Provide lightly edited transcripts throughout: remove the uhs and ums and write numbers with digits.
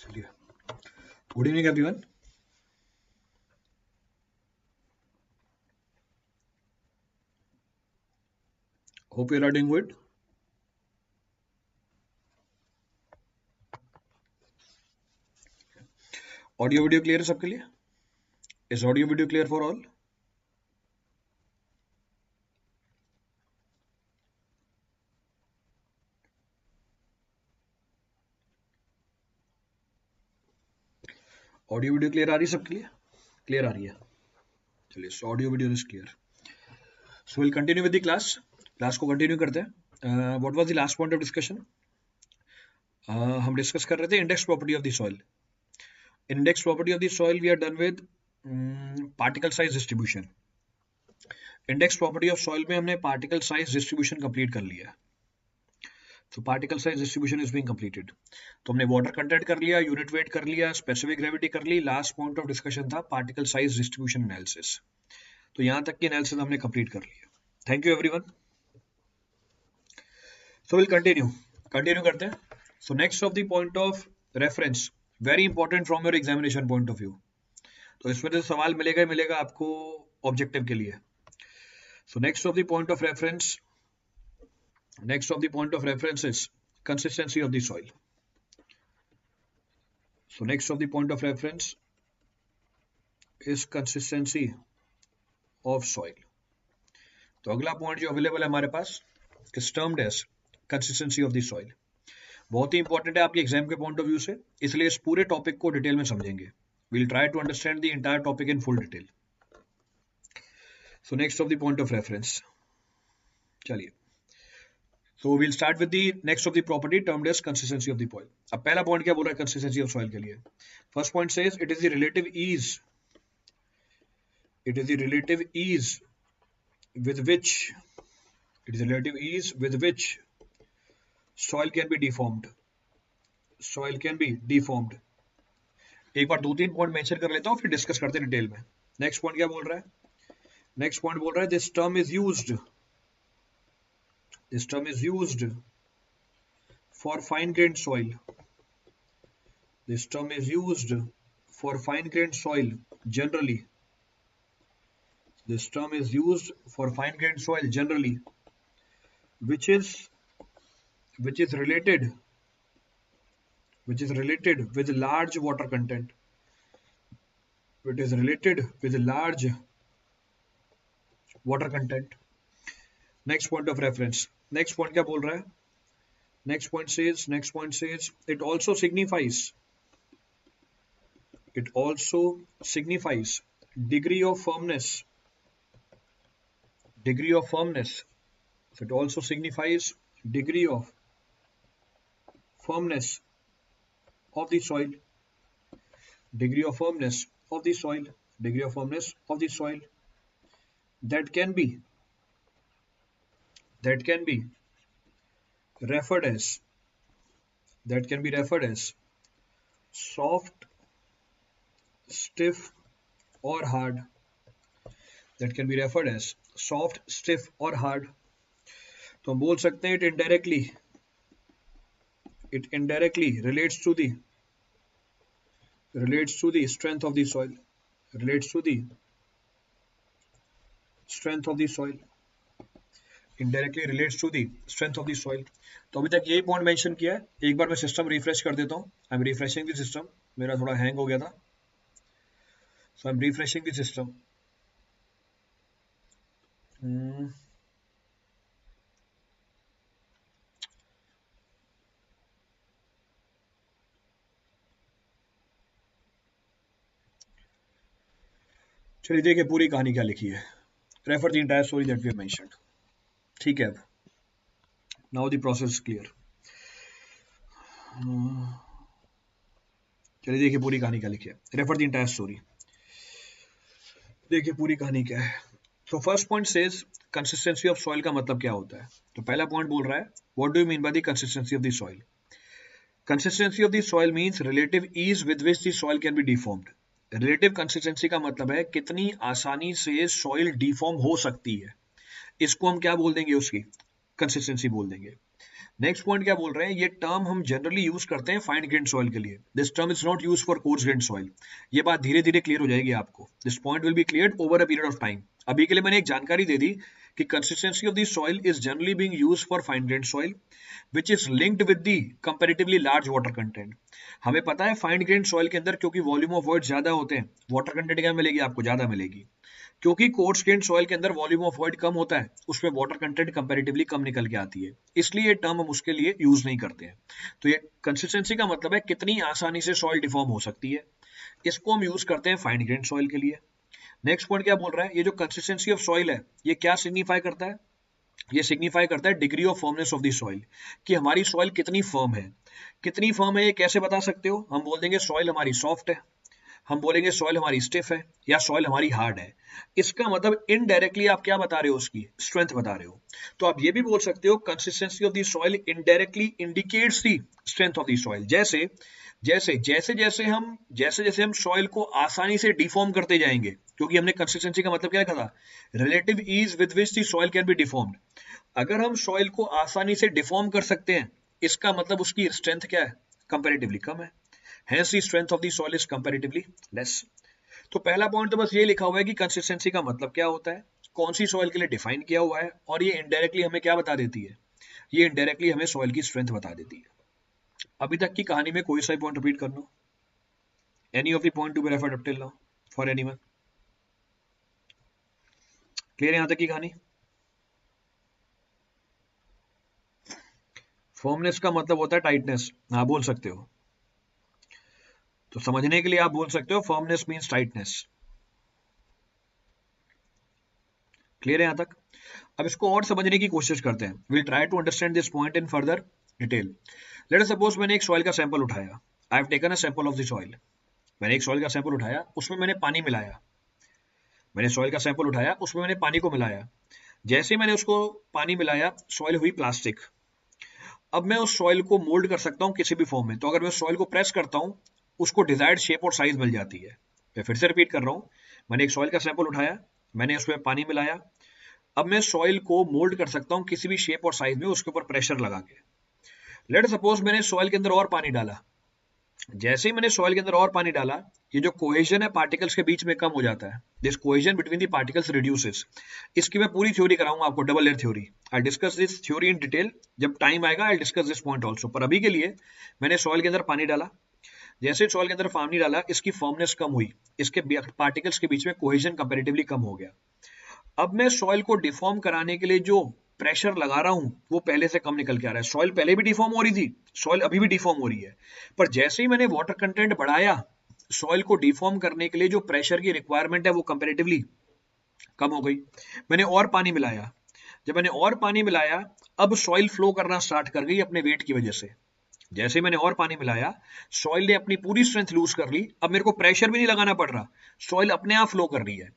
चलिए, good evening everyone. Hope you are doing good. Audio video clear है सबके लिए? Is audio video clear for all? Audio video clear आ रही है सबके लिए? क्लियर आ रही है? चलिए, so audio video is clear. So will continue with the class. Class को कंटिन्यू करते हैं। What was the last point of discussion? हम डिस्कस कर रहे थे index property of the soil. Index property of the soil we are done with particle size distribution. Index property of soil में हमने particle size distribution complete कर लिया है। तो particle size distribution is being completed. तो हमने water content कर लिया, यूनिट वेट कर लिया, स्पेसिफिक ग्रेविटी कर ली। लास्ट पॉइंट ऑफ डिस्कशन था पार्टिकल साइज डिस्ट्रीब्यूशन एनालिसिस। तो यहां तक की एनालिसिस हमने कंप्लीट कर लिया। Thank you everyone. So will continue करते हैं। So next of the point of reference, very important from your examination point of view. तो इसमें तो सवाल मिलेगा आपको ऑब्जेक्टिव के लिए। So next of the point of reference is consistency of the soil. So next of the point of reference is consistency of soil. तो अगला पॉइंट जो अवेलेबल है हमारे पास is termed as consistency of the soil. बहुत ही important है आपके exam के point of view से, इसलिए इस पूरे टॉपिक को डिटेल में समझेंगे। we'll try to understand the entire topic in full detail. So next of the point of reference, चलिए, so we'll start with the next of the property termed as consistency of the soil. अब पहला point क्या बोल रहा है consistency of soil के लिए? First point says it is the relative ease with which soil can be deformed. एक बार 2-3 point mention कर लेता हूं, फिर डिस्कस करते हैं डिटेल में। नेक्स्ट पॉइंट क्या बोल रहा है? नेक्स्ट पॉइंट बोल रहा है this term is used for fine grained soil. This term is used for fine grained soil generally. This term is used for fine grained soil generally, which is related with large water content. It is related with large water content. Next point of reference. Next point क्या बोल रहा है? Next point says it also signifies degree of firmness. So it also signifies degree of firmness of the soil. Degree of firmness of the soil that can be referred as soft, stiff or hard. That can be referred as soft, stiff or hard. तो हम बोल सकते हैं it indirectly relates to the strength of the soil. Indirectly relates to the strength of the soil. तो अभी तक यही point mention किया है। एक बार मैं सिस्टम रिफ्रेश कर देता हूँ। I am refreshing the system, मेरा थोड़ा हैंग हो गया था, so I am refreshing the system. चलिए देखिए पूरी कहानी क्या लिखी है। Refer the entire story that we have mentioned. ठीक है, अब नाउ द प्रोसेस क्लियर। चलिए देखिए पूरी कहानी क्या लिखी है। Refer the entire story. देखिए पूरी कहानी क्या है। तो first point says consistency of soil का मतलब क्या होता है। तो पहला पॉइंट बोल रहा है what do you mean by the consistency of the soil. Consistency of the soil means relative ease with which the soil can be deformed. Relative consistency का मतलब है कितनी आसानी से सॉइल डिफॉर्म हो सकती है, इसको हम क्या बोल देंगे, उसकी कंसिस्टेंसी बोल देंगे। नेक्स्ट पॉइंट क्या बोल रहे हैं, ये टर्म हम जनरली यूज करते हैं फाइन ग्रेन सॉइल के लिए, this term is not use for coarse grain soil. ये बात धीरे धीरे क्लियर हो जाएगी आपको, this point will be cleared over a period of time. अभी के लिए मैंने एक जानकारी दे दी कि consistency of the soil is generally being used for fine grain soil which is linked with the comparatively large water content. हमें पता है फाइन ग्रेन सॉइल के अंदर क्योंकि वॉल्यूम ऑफ वॉइड ज्यादा होते हैं, वाटर कंटेंट क्या मिलेगी आपको, ज्यादा मिलेगी। क्योंकि कोर्स ग्रेन सॉइल के अंदर वॉल्यूम ऑफ वॉइड कम होता है, उसमें वाटर कंटेंट कंपैरेटिवली कम निकल के आती है, इसलिए ये टर्म हम उसके लिए यूज नहीं करते हैं। तो ये कंसिस्टेंसी का मतलब है कितनी आसानी से सॉइल डिफॉर्म हो सकती है, इसको हम यूज करते हैं फाइन ग्रेन सॉइल के लिए। नेक्स्ट पॉइंट क्या बोल रहा है, ये जो कंसिस्टेंसी ऑफ सॉइल है ये क्या सिग्निफाई करता है, ये सिग्निफाई करता है degree of firmness of the soil, कि हमारी सॉइल कितनी फर्म है। कितनी फर्म है ये कैसे बता सकते हो, हम बोल देंगे सॉइल हमारी सॉफ्ट है, हम बोलेंगे सॉइल हमारी स्टिफ है, या सॉइल हमारी हार्ड है। इसका मतलब इनडायरेक्टली आप क्या बता रहे हो, उसकी स्ट्रेंथ बता रहे हो। तो आप ये भी बोल सकते हो consistency of the soil indirectly indicates the strength of the soil. जैसे जैसे जैसे जैसे हम सॉइल को आसानी से डिफॉर्म करते जाएंगे, क्योंकि हमने कंसिस्टेंसी का मतलब क्या लिखा था, relative ease with which the soil can be deformed. अगर हम सॉइल को आसानी से डिफॉर्म कर सकते हैं, इसका मतलब उसकी स्ट्रेंथ क्या है, कंपैरेटिवली कम है, hence the strength of the soil is comparatively less। तो पहला पॉइंट तो बस ये लिखा हुआ है कि कंसिस्टेंसी का मतलब क्या होता है, कौन सी सॉइल के लिए डिफाइन किया हुआ है, और ये इनडायरेक्टली हमें क्या बता देती है, ये इनडायरेक्टली हमें सॉइल की स्ट्रेंथ बता देती है। अभी तक की कहानी में कोई सा पॉइंट रिपीट कर लो, any of the point to be referred up till now for anyone, clear यहां तक की कहानी। फर्मनेस का मतलब होता है टाइटनेस, हाँ बोल सकते हो, तो समझने के लिए आप बोल सकते हो फर्मनेस मींस टाइटनेस। क्लियर है यहां तक। अब इसको और समझने की कोशिश करते हैं, will try to understand this point in further detail. Let us suppose मैंने एक सॉइल का सैंपल उठाया, I have taken a sample of the soil. मैंने एक सॉइल का सैंपल उठाया, उसमें मैंने पानी मिलाया, मैंने सॉइल का सैंपल उठाया, उसमें मैंने पानी को मिलाया। जैसे मैंने उसको पानी मिलाया, सॉइल हुई प्लास्टिक। अब मैं उस सॉइल को मोल्ड कर सकता हूँ किसी भी फॉर्म में, तो अगर मैं सॉइल को प्रेस करता हूँ, उसको डिजायर्ड शेप और साइज मिल जाती है। मैं फिर से रिपीट कर रहा हूँ, मैंने एक सॉइल का सैंपल उठाया, मैंने उसमें पानी मिलाया, अब मैं सॉइल को मोल्ड कर सकता हूँ किसी भी शेप और साइज में, उसके ऊपर प्रेशर लगा के। लेट सपोज मैंने सॉइल के अंदर और पानी डाला, जैसे ही मैंने सॉइल के अंदर और पानी डाला, ये जो कोहेजन है पार्टिकल्स के बीच में कम हो जाता है, this cohesion between the particles reduces. इसकी मैं पूरी थ्योरी कराऊंगा आपको, double layer theory. I discuss this theory in detail, जब टाइम आएगा I discuss this point also, पर अभी के लिए मैंने सॉइल के अंदर पानी डाला, जैसे सॉइल के अंदर पानी डाला, इसकी फर्मनेस कम हुई, इसके पार्टिकल्स के बीच में कोहेजन कंपैरेटिवली कम हो गया। अब मैं सॉइल को डिफॉर्म कराने के लिए जो प्रेशर लगा रहा हूं, वो पहले से कम निकल के आ रहा है। सॉइल पहले भी डिफॉर्म हो रही थी, सॉइल अभी भी डिफॉर्म हो रही है, पर जैसे ही मैंने वाटर कंटेंट बढ़ाया, सॉइल को डिफॉर्म करने के लिए जो प्रेशर की रिक्वायरमेंट है वो कंपैरेटिवली कम हो गई। मैंने और पानी मिलाया, जब मैंने और पानी मिलाया, अब सॉइल फ्लो करना स्टार्ट कर गई अपने वेट की वजह से। जैसे मैंने और पानी मिलाया, सॉइल ने अपनी पूरी स्ट्रेंथ लूज कर ली, अब मेरे को प्रेशर भी नहीं लगाना पड़ रहा, सॉइल अपने आप फ्लो कर रही है,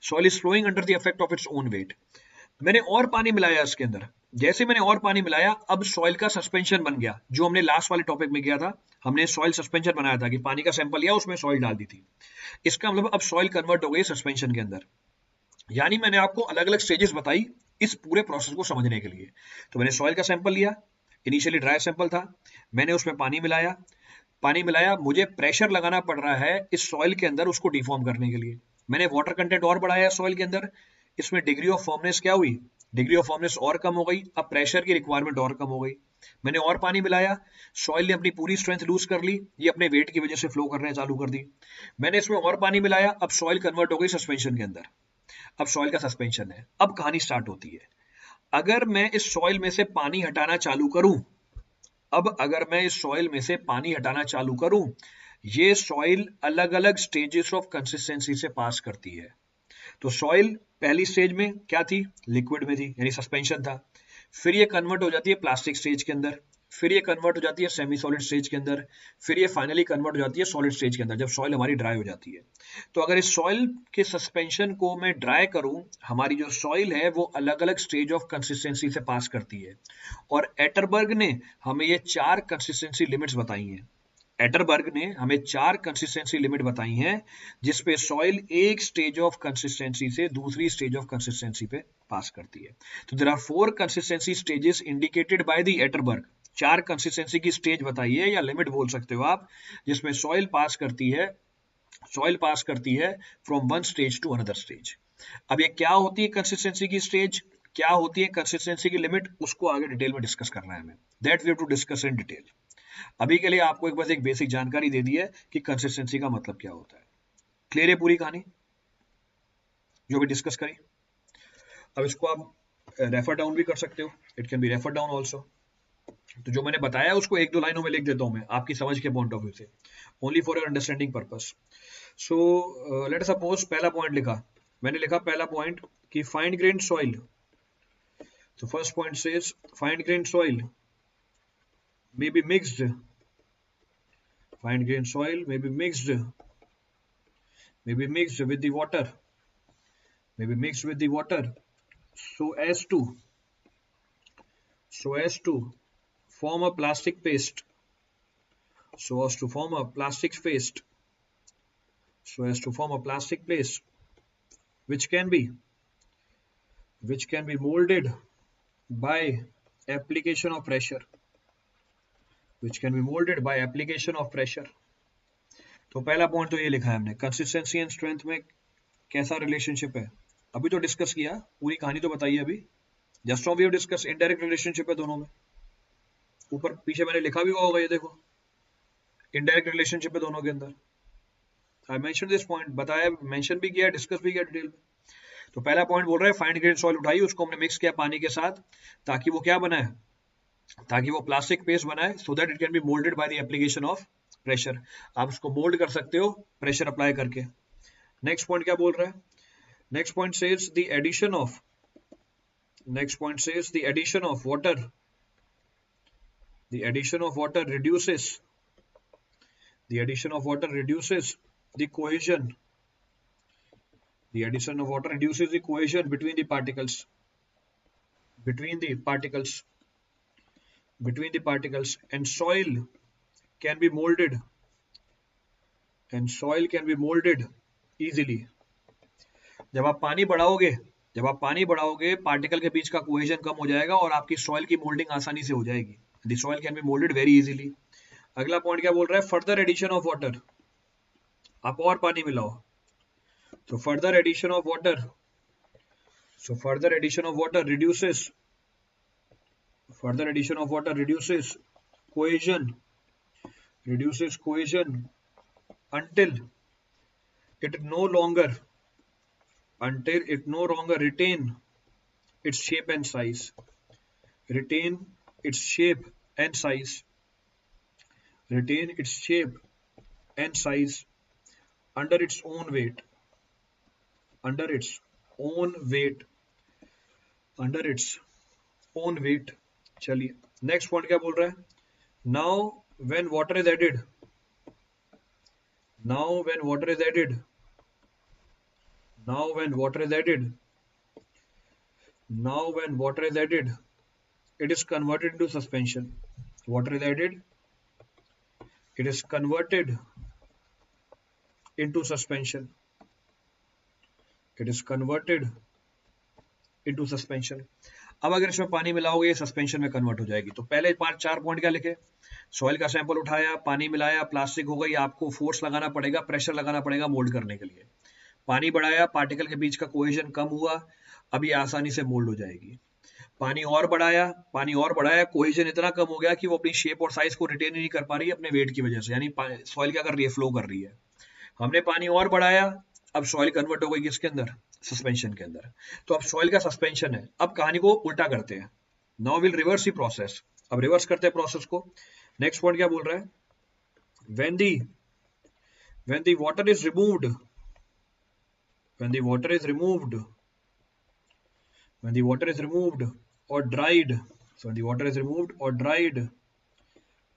soil is flowing under the effect of its own weight. मैंने और पानी मिलाया इसके अंदर, जैसे मैंने और पानी मिलाया, अब सॉइल का सस्पेंशन बन गया, जो हमने लास्ट वाले टॉपिक में किया था, हमने सॉइल सस्पेंशन बनाया था कि पानी का सैंपल लिया, उसमें सॉइल डाल दी थी। इसका मतलब अब सॉइल कन्वर्ट हो गई सस्पेंशन के अंदर। यानी मैंने आपको अलग अलग स्टेजेस बताई इस पूरे प्रोसेस को समझने के लिए। तो मैंने सॉइल का सैंपल लिया, इनिशियली ड्राई सैंपल था, मैंने उसमें पानी मिलाया, मुझे प्रेशर लगाना पड़ रहा है इस सॉइल के अंदर उसको डिफॉर्म करने के लिए। मैंने वाटर कंटेंट और बढ़ाया सॉइल के अंदर, इसमें डिग्री ऑफ फॉर्मनेस क्या हुई, डिग्री ऑफ फॉर्मनेस और कम हो गई, अब प्रेशर की रिक्वायरमेंट और कम हो गई। मैंने और पानी मिलाया, सॉइल ने अपनी पूरी स्ट्रेंथ लूज कर ली, ये अपने वेट की वजह से फ्लो करने चालू कर दी। मैंने इसमें और पानी मिलाया, अब सॉइल कन्वर्ट हो गई सस्पेंशन के अंदर, अब सॉइल का सस्पेंशन है। अब कहानी स्टार्ट होती है, अगर मैं इस सॉइल में से पानी हटाना चालू करूं, अब अगर मैं इस सॉइल में से पानी हटाना चालू करूं, ये सॉइल अलग अलग स्टेजेस ऑफ कंसिस्टेंसी से पास करती है। तो सॉइल पहली स्टेज में क्या थी, लिक्विड में थी, यानी सस्पेंशन था, फिर ये कन्वर्ट हो जाती है प्लास्टिक स्टेज के अंदर, फिर ये कन्वर्ट हो जाती है सेमी सॉलिड स्टेज के अंदर, फिर ये फाइनली कन्वर्ट हो जाती है सॉलिड स्टेज के अंदर, जब सॉइल हमारी ड्राई हो जाती है। तो अगर इस सॉइल के सस्पेंशन को मैं ड्राई करूं, हमारी जो सॉइल है वो अलग अलग स्टेज ऑफ कंसिस्टेंसी से पास करती है, और एटरबर्ग ने हमें ये 4 कंसिस्टेंसी लिमिट्स बताई हैं। एटरबर्ग ने हमें 4 कंसिस्टेंसी लिमिट बताई हैं जिसपे सॉइल एक स्टेज ऑफ कंसिस्टेंसी से दूसरी स्टेज ऑफ कंसिस्टेंसी पे पास करती है। तो there are 4 consistency stages indicated by the Atterberg. 4 consistency की स्टेज बताई है या लिमिट बोल सकते हो आप, जिसमें सॉइल पास करती है from one stage to another stage. अब ये क्या होती है कंसिस्टेंसी की स्टेज, क्या होती है कंसिस्टेंसी की लिमिट, उसको आगे डिटेल में डिस्कस करना है हमें। That we have to discuss in detail. अभी के लिए आपको एक बस एक बेसिक जानकारी दे दी है कि कंसिस्टेंसी का मतलब क्या होता है। क्लियर है पूरी कहानी जो भी डिस्कस करी। अब इसको आप रेफर डाउन भी कर सकते हो, it can be refer down also. तो जो मैंने बताया उसको एक दो लाइनों में लिख देता हूं मैं आपकी समझ के पॉइंट ऑफ व्यू से, only for your understanding purpose. So let suppose पहला पॉइंट लिखा, मैंने लिखा पहला पॉइंट कि fine grain soil. So first point says fine grained soil may be mixed. Fine grained soil may be mixed with the water. May be mixed with the water so as to form a plastic paste. So as to form a plastic paste. So as to form a plastic paste which can be molded by application of pressure. Which can be molded by application of pressure. तो पहला point तो ये लिखा है हमने, consistency and strength में कैसा relationship है अभी तो डिस्कस किया, पूरी कहानी तो बताइए अभी। Just now we have discuss indirect relationship है दोनों में, ऊपर पीछे मैंने लिखा भी हुआ होगा, ये देखो इनडायरेक्ट रिलेशनशिप है दोनों के अंदर। आई मेंशन दिस पॉइंट, बताया, मेंशन भी किया, डिस्कस भी किया डिटेल में। तो पहला पॉइंट बोल रहा है फाइन ग्रेन सॉइल उठाई, उसको हमने मिक्स किया पानी के साथ ताकि वो क्या बनाए, ताकि वो प्लास्टिक पेस्ट बनाए, so that it can be moulded by the application of pressure. आप उसको मोल्ड कर सकते हो प्रेशर अप्लाई करके। नेक्स्ट पॉइंट क्या बोल रहा है, next point says the addition of water. The addition of water reduces the cohesion. The addition of water reduces the cohesion between the particles. And soil can be molded easily. जब आप पानी बढ़ाओगे particle के बीच का cohesion कम हो जाएगा और आपकी soil की मोल्डिंग आसानी से हो जाएगी। The soil can be moulded very easily. अगला पॉइंट क्या बोल रहा है, फर्दर एडिशन ऑफ वाटर, आप और पानी मिलाओ, तो further addition of water reduces cohesion until it no longer retain its shape and size. Under its own weight. चलिए नेक्स्ट पॉइंट क्या बोल रहा है, now when water is added it is converted into suspension. Water is added, it is converted into suspension. अब अगर इसमें पानी मिलाओगे ये सस्पेंशन में कन्वर्ट हो जाएगी। तो पहले 4 पॉइंट क्या लिखे, सॉइल का सैंपल उठाया, पानी मिलाया, प्लास्टिक हो गई, आपको फोर्स लगाना पड़ेगा, प्रेशर लगाना पड़ेगा मोल्ड करने के लिए। पानी बढ़ाया, पार्टिकल के बीच का कोहेजन कम हुआ, अब ये आसानी से मोल्ड हो जाएगी। पानी और बढ़ाया, कोहेजन इतना कम हो गया कि वो अपनी शेप और साइज को रिटेन ही नहीं कर पा रही है अपने वेट की वजह से, यानी सॉइल क्या कर रही है, फ्लो कर रही है। हमने पानी और बढ़ाया, अब सॉइल कन्वर्ट हो गई किसके अंदर, सस्पेंशन के अंदर। तो अब सॉइल का सस्पेंशन है। अब कहानी को उल्टा करते हैं, now will reverse the process. अब रिवर्स करते हैं प्रोसेस को। नेक्स्ट पॉइंट क्या बोल रहा है, when the water is removed or dried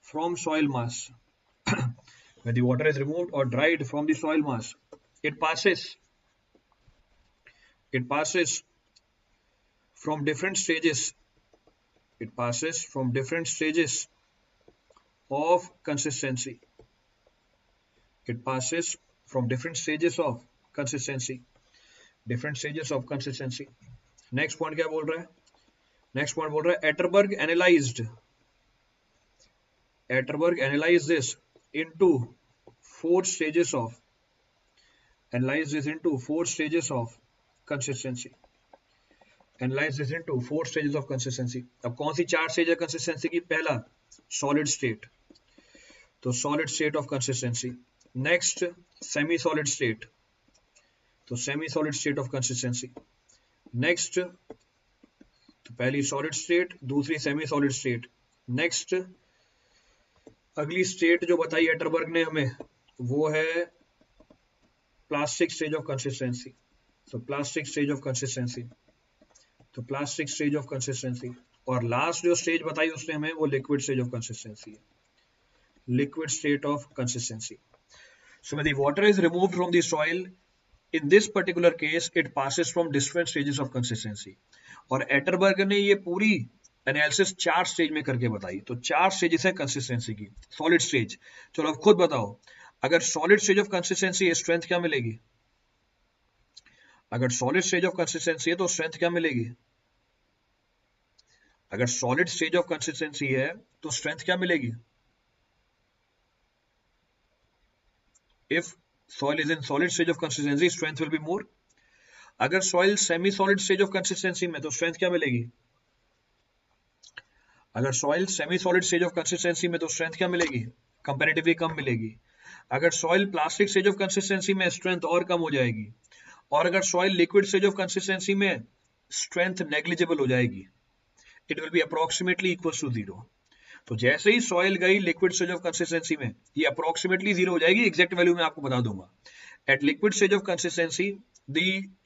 from soil mass when the water is removed or dried from the soil mass, it passes from different stages of consistency. It passes from different stages of consistency. Different stages of consistency. Next point क्या बोल रहा है? Next point बोल रहा है Atterberg analyzed this into four stages of consistency. Analyze this into four stages of consistency. अब कौन सी चार स्टेज है कंसिस्टेंसी की? पहला सॉलिड स्टेट, तो solid state of consistency. Next semi solid state, तो semi solid state of consistency. Next तो पहली सॉलिड स्टेट, दूसरी सेमी सॉलिड स्टेट. नेक्स्ट अगली स्टेट जो बताई एटरबर्ग ने हमें वो है प्लास्टिक स्टेज ऑफ कंसिस्टेंसी. तो प्लास्टिक स्टेज ऑफ कंसिस्टेंसी, तो प्लास्टिक स्टेज ऑफ कंसिस्टेंसी. और लास्ट जो स्टेज बताई उसने हमें वो लिक्विड स्टेज ऑफ कंसिस्टेंसी है. Liquid state of consistency. So when the water is removed from the soil, in this particular case, it passes from different stages of consistency. और एटरबर्ग ने ये पूरी एनालिसिस चार स्टेज में करके बताई. तो चार स्टेजेस है कंसिस्टेंसी की. सॉलिड स्टेज, चलो अब खुद बताओ, अगर सॉलिड स्टेज ऑफ कंसिस्टेंसी है स्ट्रेंथ क्या मिलेगी? अगर सॉलिड स्टेज ऑफ कंसिस्टेंसी है तो स्ट्रेंथ क्या मिलेगी? अगर सॉलिड स्टेज ऑफ कंसिस्टेंसी है तो स्ट्रेंथ क्या मिलेगी? If soil is in solid stage of consistency, strength will be more. अगर soil semi solid stage of consistency में तो strength क्या मिलेगी? अगर soil semi solid stage of consistency में तो strength क्या मिलेगी? Comparatively कम मिलेगी. अगर soil plastic stage of consistency में strength और कम हो जाएगी. और अगर soil liquid stage of consistency में strength negligible हो जाएगी. It will be approximately equals to 0. तो जैसे ही सॉइल गई लिक्विड स्टेज ऑफ कंसिस्टेंसी में ये अप्रोक्सीमेटली 0 हो जाएगी. एग्जैक्ट वैल्यू मैं आपको बता दूंगा. At liquid stage of consistency the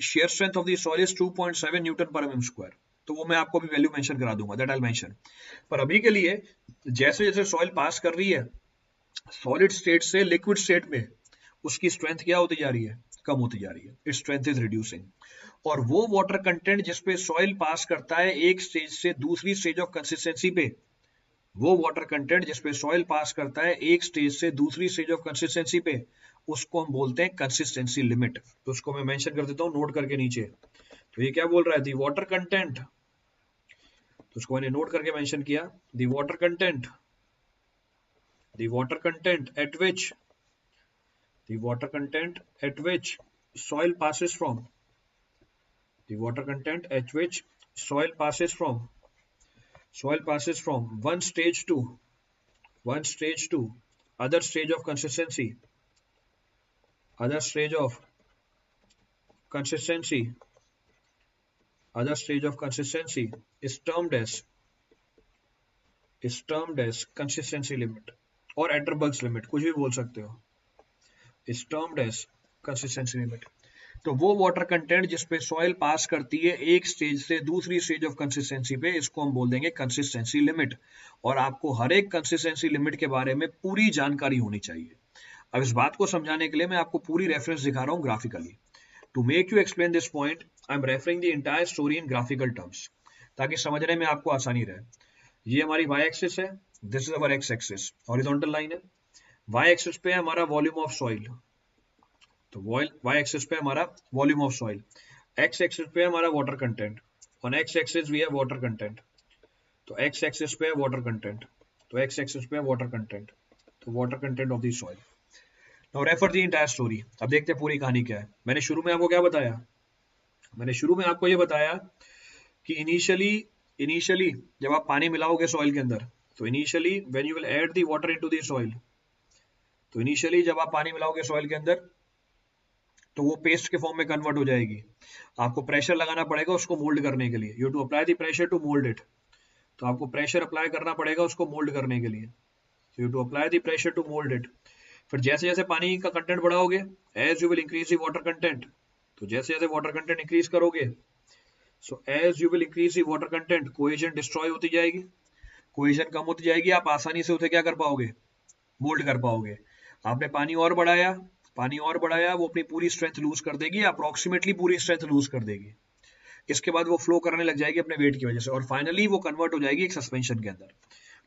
shear strength of the soil is 2.7 newton per mm square. तो वो मैं आपको भी वैल्यू मेंशन करा दूंगा, दैट आई विल मेंशन. पर अभी के लिए जैसे जैसे सॉइल पास कर रही है सॉलिड स्टेट से लिक्विड स्टेट में, उसकी स्ट्रेंथ क्या होती जा रही है? कम होती जा रही है. Its strength is reducing. और वो वाटर कंटेंट जिसपे सॉइल पास करता है एक स्टेज से दूसरी स्टेज ऑफ कंसिस्टेंसी पे, वो वाटर कंटेंट जिसपे सॉइल पास करता है एक स्टेज से दूसरी स्टेज ऑफ कंसिस्टेंसी पे, उसको हम बोलते हैं कंसिस्टेंसी लिमिट. तो उसको मैं मेंशन कर देता हूं नोट करके नीचे. तो ये क्या बोल रहा है? दी वाटर कंटेंट, तो उसको मैंने नोट करके मेंशन किया. The water content eight which soil passes from one stage to other stage of consistency is termed as consistency limit or Atterberg's limit, कुछ भी बोल सकते हो. is termed as consistency limit. तो वो वाटर कंटेंट जिसपे soil pass करती है एक स्टेज से दूसरी स्टेज ऑफ कंसिस्टेंसी पे, इसको हम बोल देंगे कंसिस्टेंसी लिमिट. और आपको हर एक कंसिस्टेंसी लिमिट के बारे में पूरी जानकारी होनी चाहिए. अब इस बात को समझाने के लिए मैं आपको पूरी रेफरेंस दिखा रहा हूँ graphically. To make you explain this point I am referring the entire story in graphical terms, ताकि समझने में आपको आसानी रहे. ये हमारी वाई एक्सिस है, this is our X axis, horizontal line है. वाई एक्सिस पे है हमारा वॉल्यूम ऑफ सॉइल, तो वाई एक्सिस पे हमारा volume of soil. X axis पे हमारा water content, on X axis we have water content. तो एक्स एक्सिस पे वाटर कंटेंट, तो एक्स एक्सिस पे वाटर कंटेंट, तो water content of the soil. Now refer the entire story. अब देखते हैं पूरी कहानी क्या है. मैंने शुरू में आपको क्या बताया? मैंने शुरू में आपको ये बताया कि इनिशियली जब आप पानी मिलाओगे सॉइल के अंदर, तो initially when you will add the water into the soil, तो इनिशियली जब आप पानी मिलाओगे सॉइल के अंदर तो वो पेस्ट के फॉर्म में कन्वर्ट हो जाएगी. आपको प्रेशर लगाना पड़ेगा उसको मोल्ड करने के लिए. You to apply the pressure to mould it. तो आपको प्रेशर अप्लाई करना पड़ेगा उसको मोल्ड करने के लिए. You to apply the pressure to mould it. फिर जैसे जैसे पानी का कंटेंट बढ़ाओगे, as you will increase the water content, तो जैसे जैसे वाटर कंटेंट इंक्रीज करोगे, so as you will increase the water content, cohesion destroy होती जाएगी, कोहेजन कम होती जाएगी, आप आसानी से उसे क्या कर पाओगे? मोल्ड कर पाओगे. आपने पानी और बढ़ाया, वो अपनी पूरी स्ट्रेंथ लूज कर देगी, अप्रोक्सीमेटली पूरी स्ट्रेंथ लूज कर देगी. इसके बाद वो फ्लो करने लग जाएगी अपने वेट की वजह से, और फाइनली वो कन्वर्ट हो जाएगी एक सस्पेंशन के अंदर.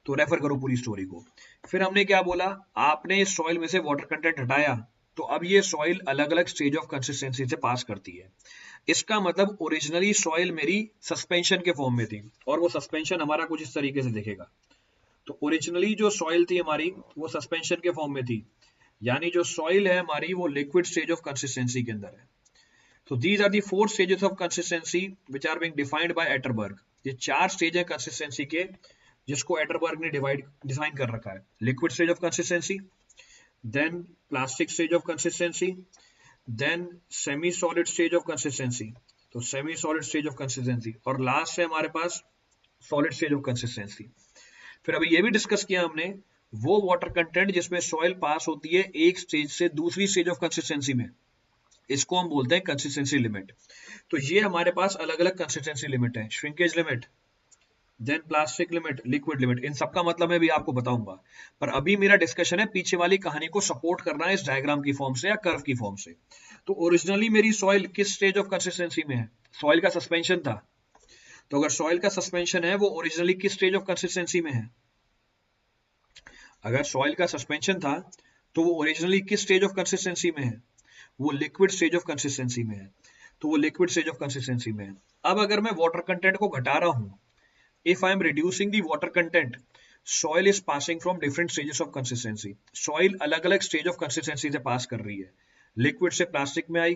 तो रेफर करो पूरी स्टोरी को। फिर हमने क्या बोला, आपने इस सॉइल में से वाटर कंटेंट हटाया तो अब ये सॉइल अलग अलग स्टेज ऑफ कंसिस्टेंसी से पास करती है। इसका मतलब ओरिजिनली सॉइल मेरी सस्पेंशन के फॉर्म में थी और वो सस्पेंशन हमारा कुछ इस तरीके से दिखेगा। तो ओरिजिनली जो सॉइल थी हमारी वो सस्पेंशन के फॉर्म में थी, यानी जो सॉइल है हमारी वो लिक्विड स्टेज ऑफ कंसिस्टेंसी के अंदर है। तो these are the 4 stages of consistency which are being defined by Atterberg. ये 4 स्टेज है कंसिस्टेंसी के जिसको एटरबर्ग ने डिफाइन कर रखा है। Liquid stage of consistency, then plastic stage of consistency, then semi solid stage of consistency, तो semi solid stage of consistency, और लास्ट है हमारे पास सॉलिड स्टेज ऑफ कंसिस्टेंसी। फिर अभी ये भी डिस्कस किया हमने वो वाटर कंटेंट जिसमें सॉइल पास होती है एक स्टेज से दूसरी स्टेज ऑफ कंसिस्टेंसी में, इसको हम बोलते हैं कंसिस्टेंसी लिमिट। तो ये हमारे पास अलग अलग कंसिस्टेंसी लिमिट है, shrinkage limit, then plastic limit, liquid limit. इन सबका मतलब मैं भी आपको बताऊंगा, पर अभी मेरा डिस्कशन है पीछे वाली कहानी को सपोर्ट करना है इस डायग्राम की फॉर्म से या कर्व की फॉर्म से। तो ओरिजिनली मेरी सॉइल किस स्टेज ऑफ कंसिस्टेंसी में है, सॉइल का सस्पेंशन था। तो अगर सॉइल का सस्पेंशन है वो ओरिजिनली किस स्टेज ऑफ कंसिस्टेंसी में है, अगर सॉइल का सस्पेंशन था तो वो ओरिजिनली किस स्टेज ऑफ कंसिस्टेंसी में है, वो लिक्विड स्टेज ऑफ कंसिस्टेंसी में है। तो वो लिक्विड स्टेज ऑफ कंसिस्टेंसी में है। अब अगर मैं वाटर कंटेंट को घटा रहा हूं, if I am reducing the water content, soil is passing from different stages of consistency. Soil अलग अलग स्टेज ऑफ कंसिस्टेंसी से पास कर रही है। लिक्विड से प्लास्टिक में आई,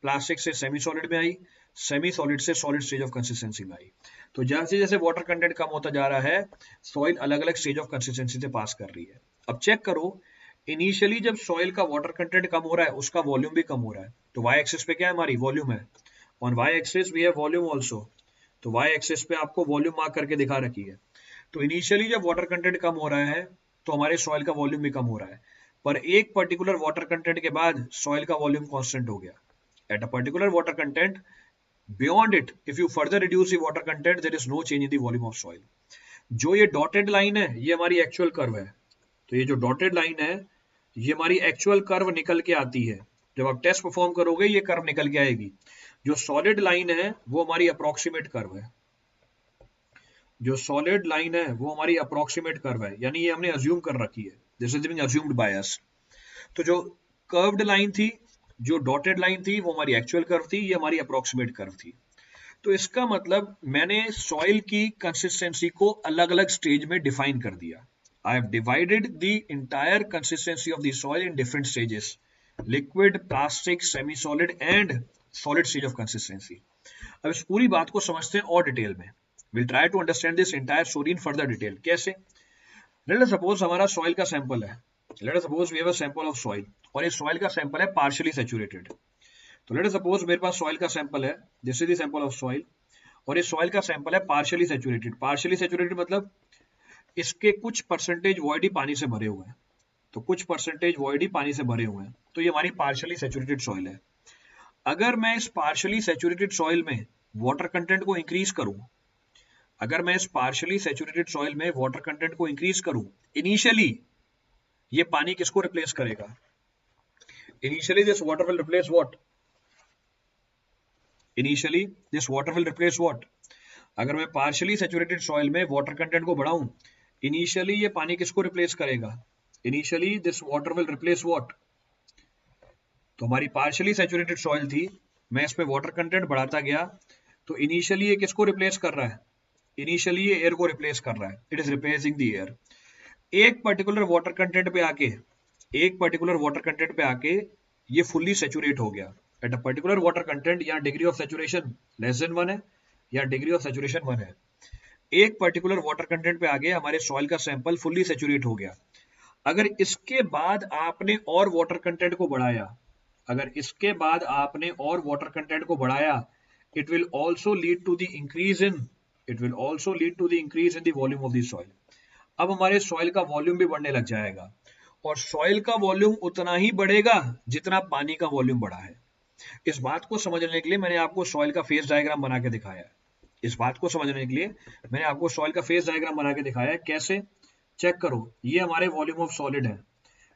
प्लास्टिक से सेमी सॉलिड में आई, सेमी सॉलिड से सॉलिड स्टेज ऑफ कंसिस्टेंसी में आई। तो जैसे जैसे वाटर कंटेंट कम होता जा रहा है सॉइल अलग अलग स्टेज ऑफ कंसिस्टेंसी से पास कर रही है। अब चेक करो, इनिशियली जब सॉइल का वाटर कंटेंट कम हो रहा है उसका वॉल्यूम भी कम हो रहा है। तो वाई एक्सिस पे क्या है, हमारी वॉल्यूम है, on Y axis we have volume also. तो वाई एक्सिस पे आपको वॉल्यूम मार्क करके दिखा रखी है। तो इनिशियली जब वाटर कंटेंट कम हो रहा है तो हमारे सॉइल का वॉल्यूम भी कम हो रहा है, पर एक पर्टिकुलर वाटर कंटेंट के बाद सॉइल का वॉल्यूम कांस्टेंट हो गया। At a particular water content, beyond it if you further reduce the water content there is no change in the volume of soil. जो ये डॉटेड लाइन है ये हमारी एक्चुअल कर्व है। तो ये जो डॉटेड लाइन है ये हमारी एक्चुअल कर्व निकल के आती है। जब आप टेस्ट परफॉर्म करोगे ये कर्व निकल के आएगी। जो सॉलिड लाइन है वो हमारी अप्रोक्सीमेट कर्व है, जो सॉलिड लाइन है वो हमारी अप्रोक्सीमेट कर्व है, यानी ये हमने अज्यूम कर रखी है, this is being assumed by us. तो जो कर्व्ड लाइन थी, जो डॉटेड लाइन थी वो हमारी एक्चुअल कर्व थी, ये हमारी अप्रोक्सीमेट कर्व थी। तो इसका मतलब मैंने सॉइल की कंसिस्टेंसी को अलग अलग स्टेज में डिफाइन कर दिया। I have divided the entire consistency of the soil in different stages, liquid, plastic, semi solid and solid stage of consistency. अब इस पूरी बात को समझते हैं और डिटेल में। We'll try to understand this entire story in further detail. कैसे? Let us suppose हमारा सॉइल का सैंपल है। Let us suppose we have a sample of soil और ये सॉइल का सैंपल है partially saturated। तो let us suppose मेरे पास सॉइल का सैंपल है, this is the sample of soil, और ये सॉइल का सैंपल है partially saturated। partially saturated मतलब इसके कुछ परसेंटेज वॉइड ही पानी से भरे हुए हैं। तो कुछ परसेंटेज वॉइड ही पानी से भरे हुए हैं, तो ये हमारी partially saturated सॉइल है। अगर मैं इस partially saturated सॉइल में वाटर कंटेंट को इंक्रीज करूं, अगर मैं इस पार्शियली सैचुरेटेड सॉइल में वाटर कंटेंट को इंक्रीज करूं, इनिशियली ये पानी किसको रिप्लेस करेगा, initially this water will replace what, initially this water will replace what. अगर मैं पार्शियली सैचुरेटेड सॉइल में वाटर कंटेंट को बढ़ाऊं, इनिशियली ये पानी किसको रिप्लेस करेगा, initially this water will replace what. तो हमारी पार्शियली सैचुरेटेड सॉइल थी, मैं इसमें वाटर कंटेंट बढ़ाता गया, तो इनिशियली ये किसको रिप्लेस कर रहा है, इनिशियली ये एयर को रिप्लेस कर रहा है, it is replacing the air. एक पर्टिकुलर वाटर कंटेंट पे आके, एक पर्टिकुलर वाटर कंटेंट पे आके ये फुल्ली सैचुरेट हो गया। At a particular water content यहाँ degree of saturation less than 1 है, या डिग्री ऑफ सैचुरेशन 1 है। एक पर्टिकुलर वाटर कंटेंट पे आगे हमारे सॉइल का सैंपल फुल्ली सैचुरेट हो गया। अगर इसके बाद आपने और वाटर कंटेंट को बढ़ाया, अगर इसके बाद आपने और वाटर कंटेंट को बढ़ाया, it will also lead to the increase in the volume of the soil। अब हमारे सॉइल का वॉल्यूम भी बढ़ने लग जाएगा, और सॉइल का वॉल्यूम उतना ही बढ़ेगा जितना पानी का वॉल्यूम बढ़ा है। इस बात को समझने के लिए मैंने आपको सॉइल का फेज डायग्राम बना के दिखाया है। इस बात को समझने के लिए मैंने आपको सॉइल का फेज डायग्राम बना के दिखाया है। कैसे? चेक करो, ये हमारे वॉल्यूम ऑफ सॉलिड है,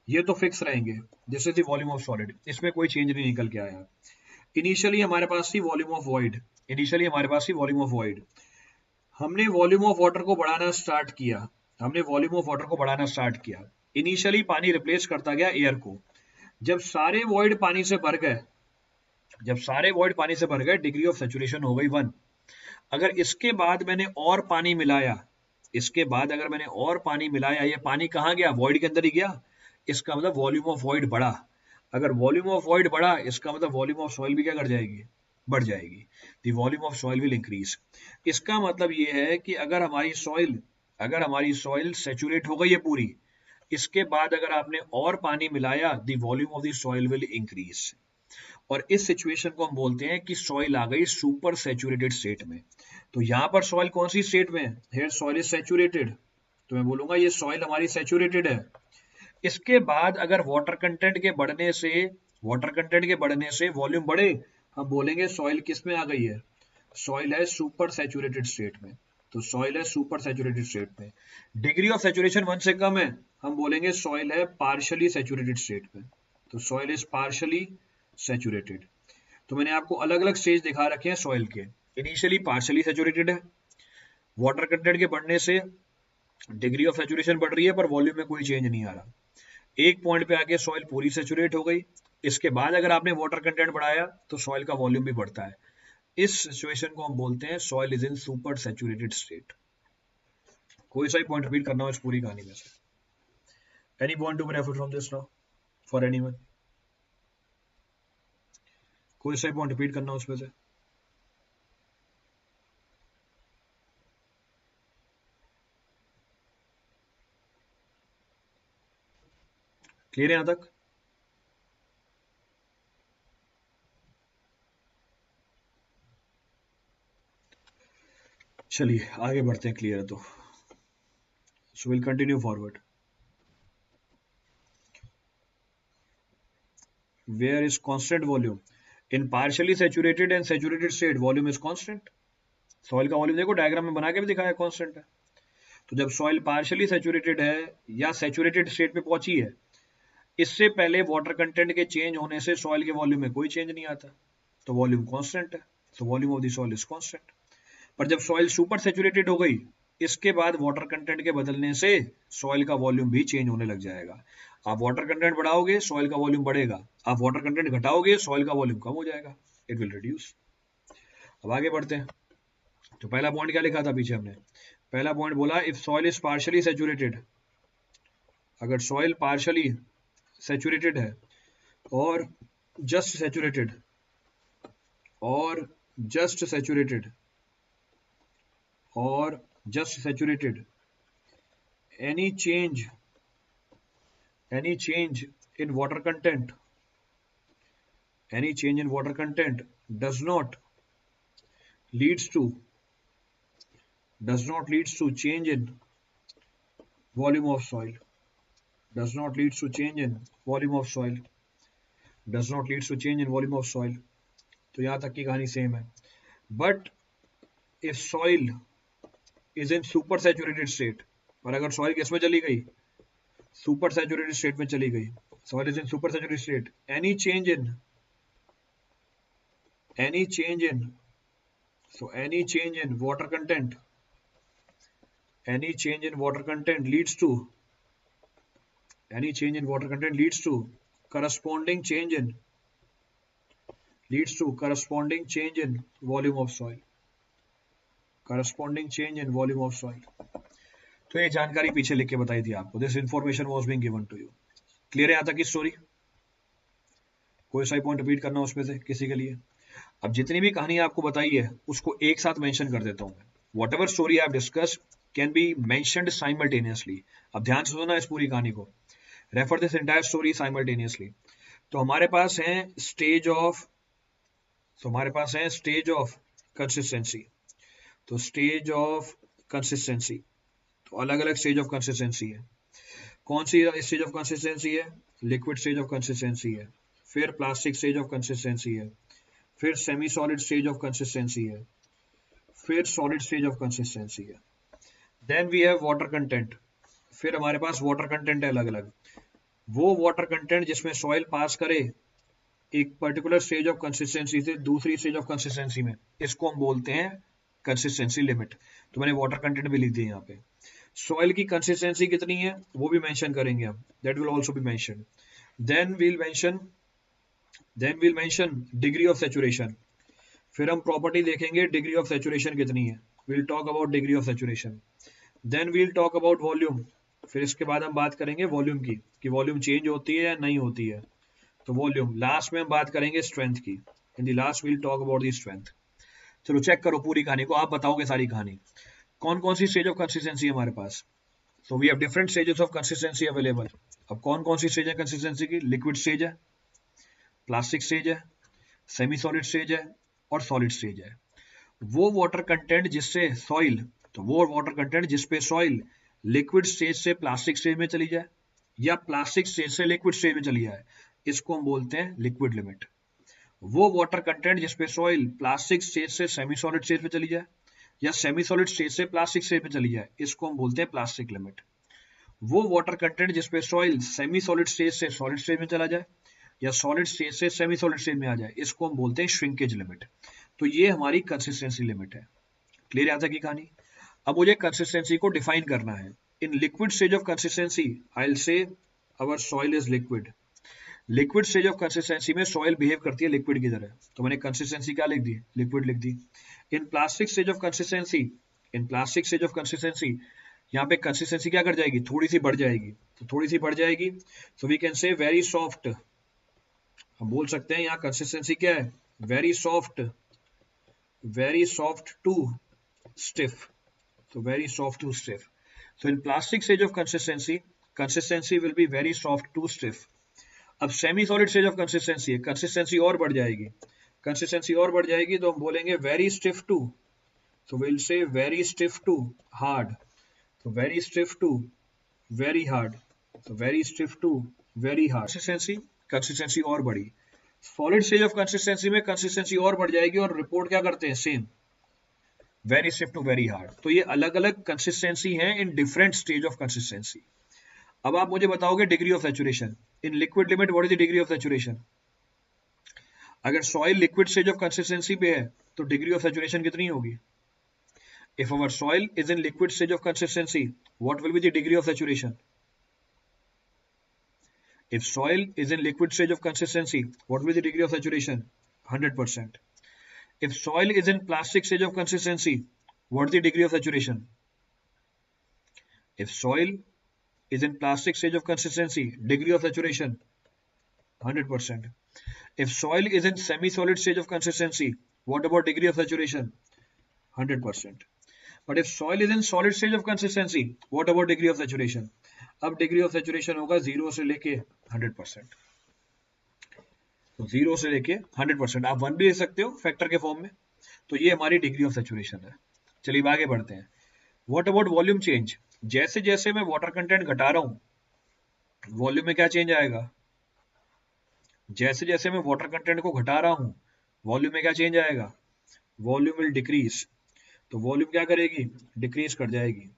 ये तो फिक्स रहेंगे, this is the volume of solid, इसमें कोई चेंज नहीं निकल के आया। इनिशियली हमारे पास थी वॉल्यूम ऑफ वॉइड, इनिशियली हमारे पास थी वॉल्यूम ऑफ वॉइड। हमने वॉल्यूम ऑफ वाटर को बढ़ाना स्टार्ट किया, हमने वॉल्यूम ऑफ वाटर को बढ़ाना स्टार्ट किया। इनिशियली पानी रिप्लेस करता गया एयर को। जब सारे वॉइड पानी से भर गए, डिग्री ऑफ सेचुरेशन हो गई 1। अगर इसके बाद मैंने और पानी मिलाया, ये पानी कहाँ गया? वॉइड के अंदर ही गया। इसका मतलब वॉल्यूम ऑफ वॉइड बढ़ा। अगर वॉल्यूम ऑफ वॉइड बढ़ा, इसका मतलब वॉल्यूम ऑफ सॉइल भी क्या कर जाएगी? बढ़ जाएगी। The volume of soil will increase. इसका मतलब ये है कि अगर हमारी सॉइल सेचुरेट हो गई है पूरी, इसके बाद अगर आपने और पानी मिलाया, the volume of the soil will increase. और इस सिचुएशन को हम बोलते हैं कि सॉइल आ गई सुपर सैचुरेटेड स्टेट में। तो यहाँ पर सॉइल कौन सी स्टेट में है? हियर सॉइल इज सैचुरेटेड, तो मैं बोलूंगा ये सॉइल हमारी सैचुरेटेड है। इसके बाद अगर वाटर कंटेंट के बढ़ने से वॉल्यूम बढ़े, हम बोलेंगे सॉइल किस में आ गई है? सॉइल है सुपर सैचुरेटेड स्टेट में। तो सॉइल है सुपर सैचुरेटेड स्टेट में। डिग्री ऑफ सैचुरेशन 1 से कम है, हम बोलेंगे सॉइल है पार्शियली सैचुरेटेड स्टेट में। तो सॉइल इज पार्शियली सैचुरेटेड। तो मैंने आपको अलग अलग स्टेज दिखा रखे हैं सॉइल के। इनिशियली पार्शियली सैचुरेटेड है, वाटर कंटेंट के बढ़ने से डिग्री ऑफ सैचुरेशन बढ़ रही है पर वॉल्यूम में कोई चेंज नहीं आ रहा। एक पॉइंट पे आके सॉइल पूरी सैचुरेट हो गई। इसके बाद अगर आपने वाटर कंटेंट बढ़ाया तो सॉइल का वॉल्यूम भी बढ़ता है। इस सिचुएशन को हम बोलते हैं soil is in super saturated state. कोई सा ही पॉइंट रिपीट करना हो इस पूरी कहानी में से? Any point to be refer from this now for anyone? कोई सा ही पॉइंट रिपीट करना हो उसमें से? क्लियर है यहां तक? चलिए आगे बढ़ते हैं। क्लियर है तो सो will continue forward. Where is constant volume? In partially saturated and saturated state, volume is constant. Soil का वॉल्यूम देखो, डायग्राम में बना के भी दिखाया कांस्टेंट है। तो जब सॉइल पार्शियली सैचुरेटेड है या सैचुरेटेड स्टेट पे पहुंची है, इससे पहले वाटर कंटेंट के चेंज होने से सॉइल के वॉल्यूम में कोई चेंज नहीं आता, तो वॉल्यूम कांस्टेंट है। So volume of the soil is constant. पर जब सॉइल सुपर सैचुरेटेड हो गई, इसके बाद वाटर कंटेंट के बदलने से सॉइल का वॉल्यूम भी चेंज होने लग जाएगा। आप वाटर कंटेंट बढ़ाओगे, सॉइल का वॉल्यूम बढ़ेगा। आप वाटर कंटेंट घटाओगे, सॉइल का वॉल्यूम कम हो जाएगा। It will reduce. अब आगे बढ़ते हैं। तो पहला पॉइंट क्या लिखा था पीछे हमने? पहला पॉइंट बोला if soil is partially saturated, अगर सॉइल पार्शियली सैचुरेटेड है और जस्ट सैचुरेटेड और जस्ट सैचुरेटेड और just saturated, any change in water content does not leads to change in volume of soil, does not leads to change in volume of soil, does not leads to change in volume of soil। तो यहां तक की कहानी same है। But if soil is in super saturated state, और अगर soil किस में चली गई? सुपर सैचुरेटेड स्टेट में चली गई। Soil is in super saturated state, any change in water content, leads to corresponding change in volume of soil, तो ये जानकारी पीछे लिख के बताई थी आपको। This information was being given to you. Clear है यहाँ तक की स्टोरी? कोई सा पॉइंट रिपीट करना उसमें से किसी के लिए? अब जितनी भी कहानी आपको बताई है उसको एक साथ मेंशन कर देता हूं मैं। What ever story I have discussed can be mentioned simultaneously. अब ध्यान से सुनना इस पूरी कहानी को। Refer this entire story simultaneously. तो हमारे पास है स्टेज ऑफ कंसिस्टेंसी। तो स्टेज ऑफ कंसिस्टेंसी, तो अलग अलग स्टेज ऑफ कंसिस्टेंसी है। कौन सी स्टेज ऑफ कंसिस्टेंसी है? लिक्विड स्टेज ऑफ कंसिस्टेंसी है, फिर प्लास्टिक स्टेज ऑफ कंसिस्टेंसी है, फिर semi solid stage of consistency है, फिर सॉलिड स्टेज ऑफ कंसिस्टेंसी है। Then we have water content. फिर हमारे पास वाटर कंटेंट है अलग अलग। वो वाटर कंटेंट जिसमें सॉइल पास करे एक पर्टिकुलर स्टेज ऑफ कंसिस्टेंसी से दूसरी स्टेज ऑफ कंसिस्टेंसी में, इसको हम बोलते हैं कंसिस्टेंसी लिमिट। तो मैंने वाटर कंटेंट भी लिख दिया यहाँ पे। सॉइल की कंसिस्टेंसी कितनी है वो भी मेंशन करेंगे हम, that will also be mention. Then we'll mention degree of saturation. फिर हम प्रॉपर्टी देखेंगे डिग्री ऑफ सैचुरेशन कितनी है. Will talk about degree of saturation. Then we'll talk about volume. फिर इसके बाद हम बात करेंगे वॉल्यूम की, कि वॉल्यूम चेंज होती है या नहीं होती है. तो वॉल्यूम. लास्ट में हम बात करेंगे स्ट्रेंथ की. In the last we'll talk about the strength. चलो चेक करो पूरी कहानी को, आप बताओगे सारी कहानी. कौन कौन सी स्टेज ऑफ कंसिस्टेंसी है हमारे पास. So we have different stages of consistency available. अब कौन कौन सी स्टेज है कंसिस्टेंसी की. लिक्विड स्टेज है, प्लास्टिक स्टेज है, सेमी सॉलिड स्टेज है और सॉलिड स्टेज है. वो वाटर कंटेंट जिससे सॉइल, तो वो वाटर कंटेंट जिसपे सॉइल लिक्विड स्टेज से प्लास्टिक स्टेज में चली जाए या प्लास्टिक स्टेज से लिक्विड स्टेज में चली जाए, इसको हम बोलते हैं लिक्विड लिमिट. वो वाटर कंटेंट जिसपे सॉइल प्लास्टिक स्टेज से सेमी सॉलिड स्टेज में चली जाए या सेमी सॉलिड स्टेज से प्लास्टिक स्टेज में चली जाए, इसको हम बोलते हैं प्लास्टिक लिमिट. वो वाटर कंटेंट जिसपे सॉइल सेमी सॉलिड स्टेज से सॉलिड स्टेज में चला जाए या सॉलिड स्टेज से सेमी सॉलिड स्टेज में आ जाए, इसको हम बोलते हैं श्रिंकेज लिमिट. तो ये हमारी कंसिस्टेंसी लिमिट है. क्लियर आता की कहानी. अब मुझे कंसिस्टेंसी को डिफाइन करना है. In liquid stage of consistency I will say our soil is liquid. Liquid stage of consistency में सॉइल बिहेव करती है लिक्विड की तरह, तो मैंने कंसिस्टेंसी क्या लिख दी, लिक्विड लिख दी. In plastic stage of consistency, यहाँ पे कंसिस्टेंसी क्या कर जाएगी, थोड़ी सी बढ़ जाएगी. तो थोड़ी सी बढ़ जाएगी, so we can say very soft. हम बोल सकते हैं यहाँ कंसिस्टेंसी क्या है, वेरी सॉफ्ट टू स्टिफ. तो very soft to stiff. So in plastic stage of consistency will be very soft to stiff. अब semi solid stage of consistency है, कंसिस्टेंसी और बढ़ जाएगी. तो हम बोलेंगे very stiff to. So we'll say very stiff to hard. So very stiff to very hard. So very stiff to very hard. Consistency और बढ़ी. सॉलिड स्टेज ऑफ कंसिस्टेंसी में कंसिस्टेंसी और बढ़ जाएगी और रिपोर्ट क्या करते हैं, same, very stiff to very hard. तो ये अलग अलग कंसिस्टेंसी है in different stage of consistency. अब आप मुझे बताओगे degree of saturation. In liquid limit what is the degree of saturation. अगर soil liquid stage of consistency पे है तो डिग्री ऑफ सैचुरेशन कितनी होगी. If our soil is in liquid stage of consistency what will be the degree of saturation. If soil is in liquid stage of consistency what will be the degree of saturation, 100%. If soil is in plastic stage of consistency, what is the degree of saturation? If soil is in plastic stage of consistency, degree of saturation 100%. If soil is in semi-solid stage of consistency, what about degree of saturation? 100%. But if soil is in solid stage of consistency, what about degree of saturation? अब degree of saturation होगा 0 से लेके 100%. तो 0 से लेके 100%. आप 1 भी ले सकते हो फैक्टर के फॉर्म में. तो ये हमारी डिग्री ऑफ सैचुरेशन है. चलिए आगे बढ़ते हैं. What about volume change. जैसे जैसे मैं वाटर कंटेंट घटा रहा हूं वॉल्यूम में क्या चेंज आएगा. जैसे जैसे मैं वाटर कंटेंट को घटा रहा हूं वॉल्यूम में क्या चेंज आएगा, वॉल्यूम विल डिक्रीज. तो वॉल्यूम क्या करेगी, डिक्रीज कर जाएगी.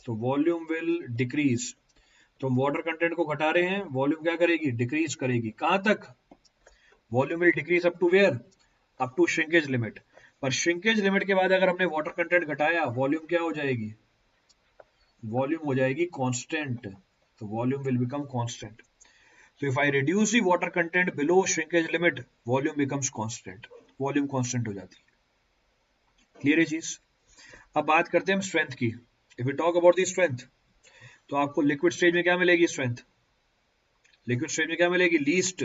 तो वॉल्यूम विल डिक्रीज. तो हम वाटर कंटेंट को घटा रहे हैं, वॉल्यूम क्या करेगी, डिक्रीज करेगी. कहां तक, volume will decrease up to where, up to shrinkage limit. पर श्रिंकेज लिमिट के बाद अगर हमने वाटर कंटेंट घटाया वॉल्यूम क्या हो जाएगी, वॉल्यूम हो जाएगी कांस्टेंट. तो volume will become constant. So if I reduce the water content below shrinkage limit, volume becomes constant. Volume constant हो जाती है. क्लियर है चीज. अब बात करते हैं हम स्ट्रेंथ की. If we talk about the strength, तो आपको लिक्विड स्टेज में क्या मिलेगी स्ट्रेंथ, लिक्विड स्टेज में क्या मिलेगी, लीस्ट.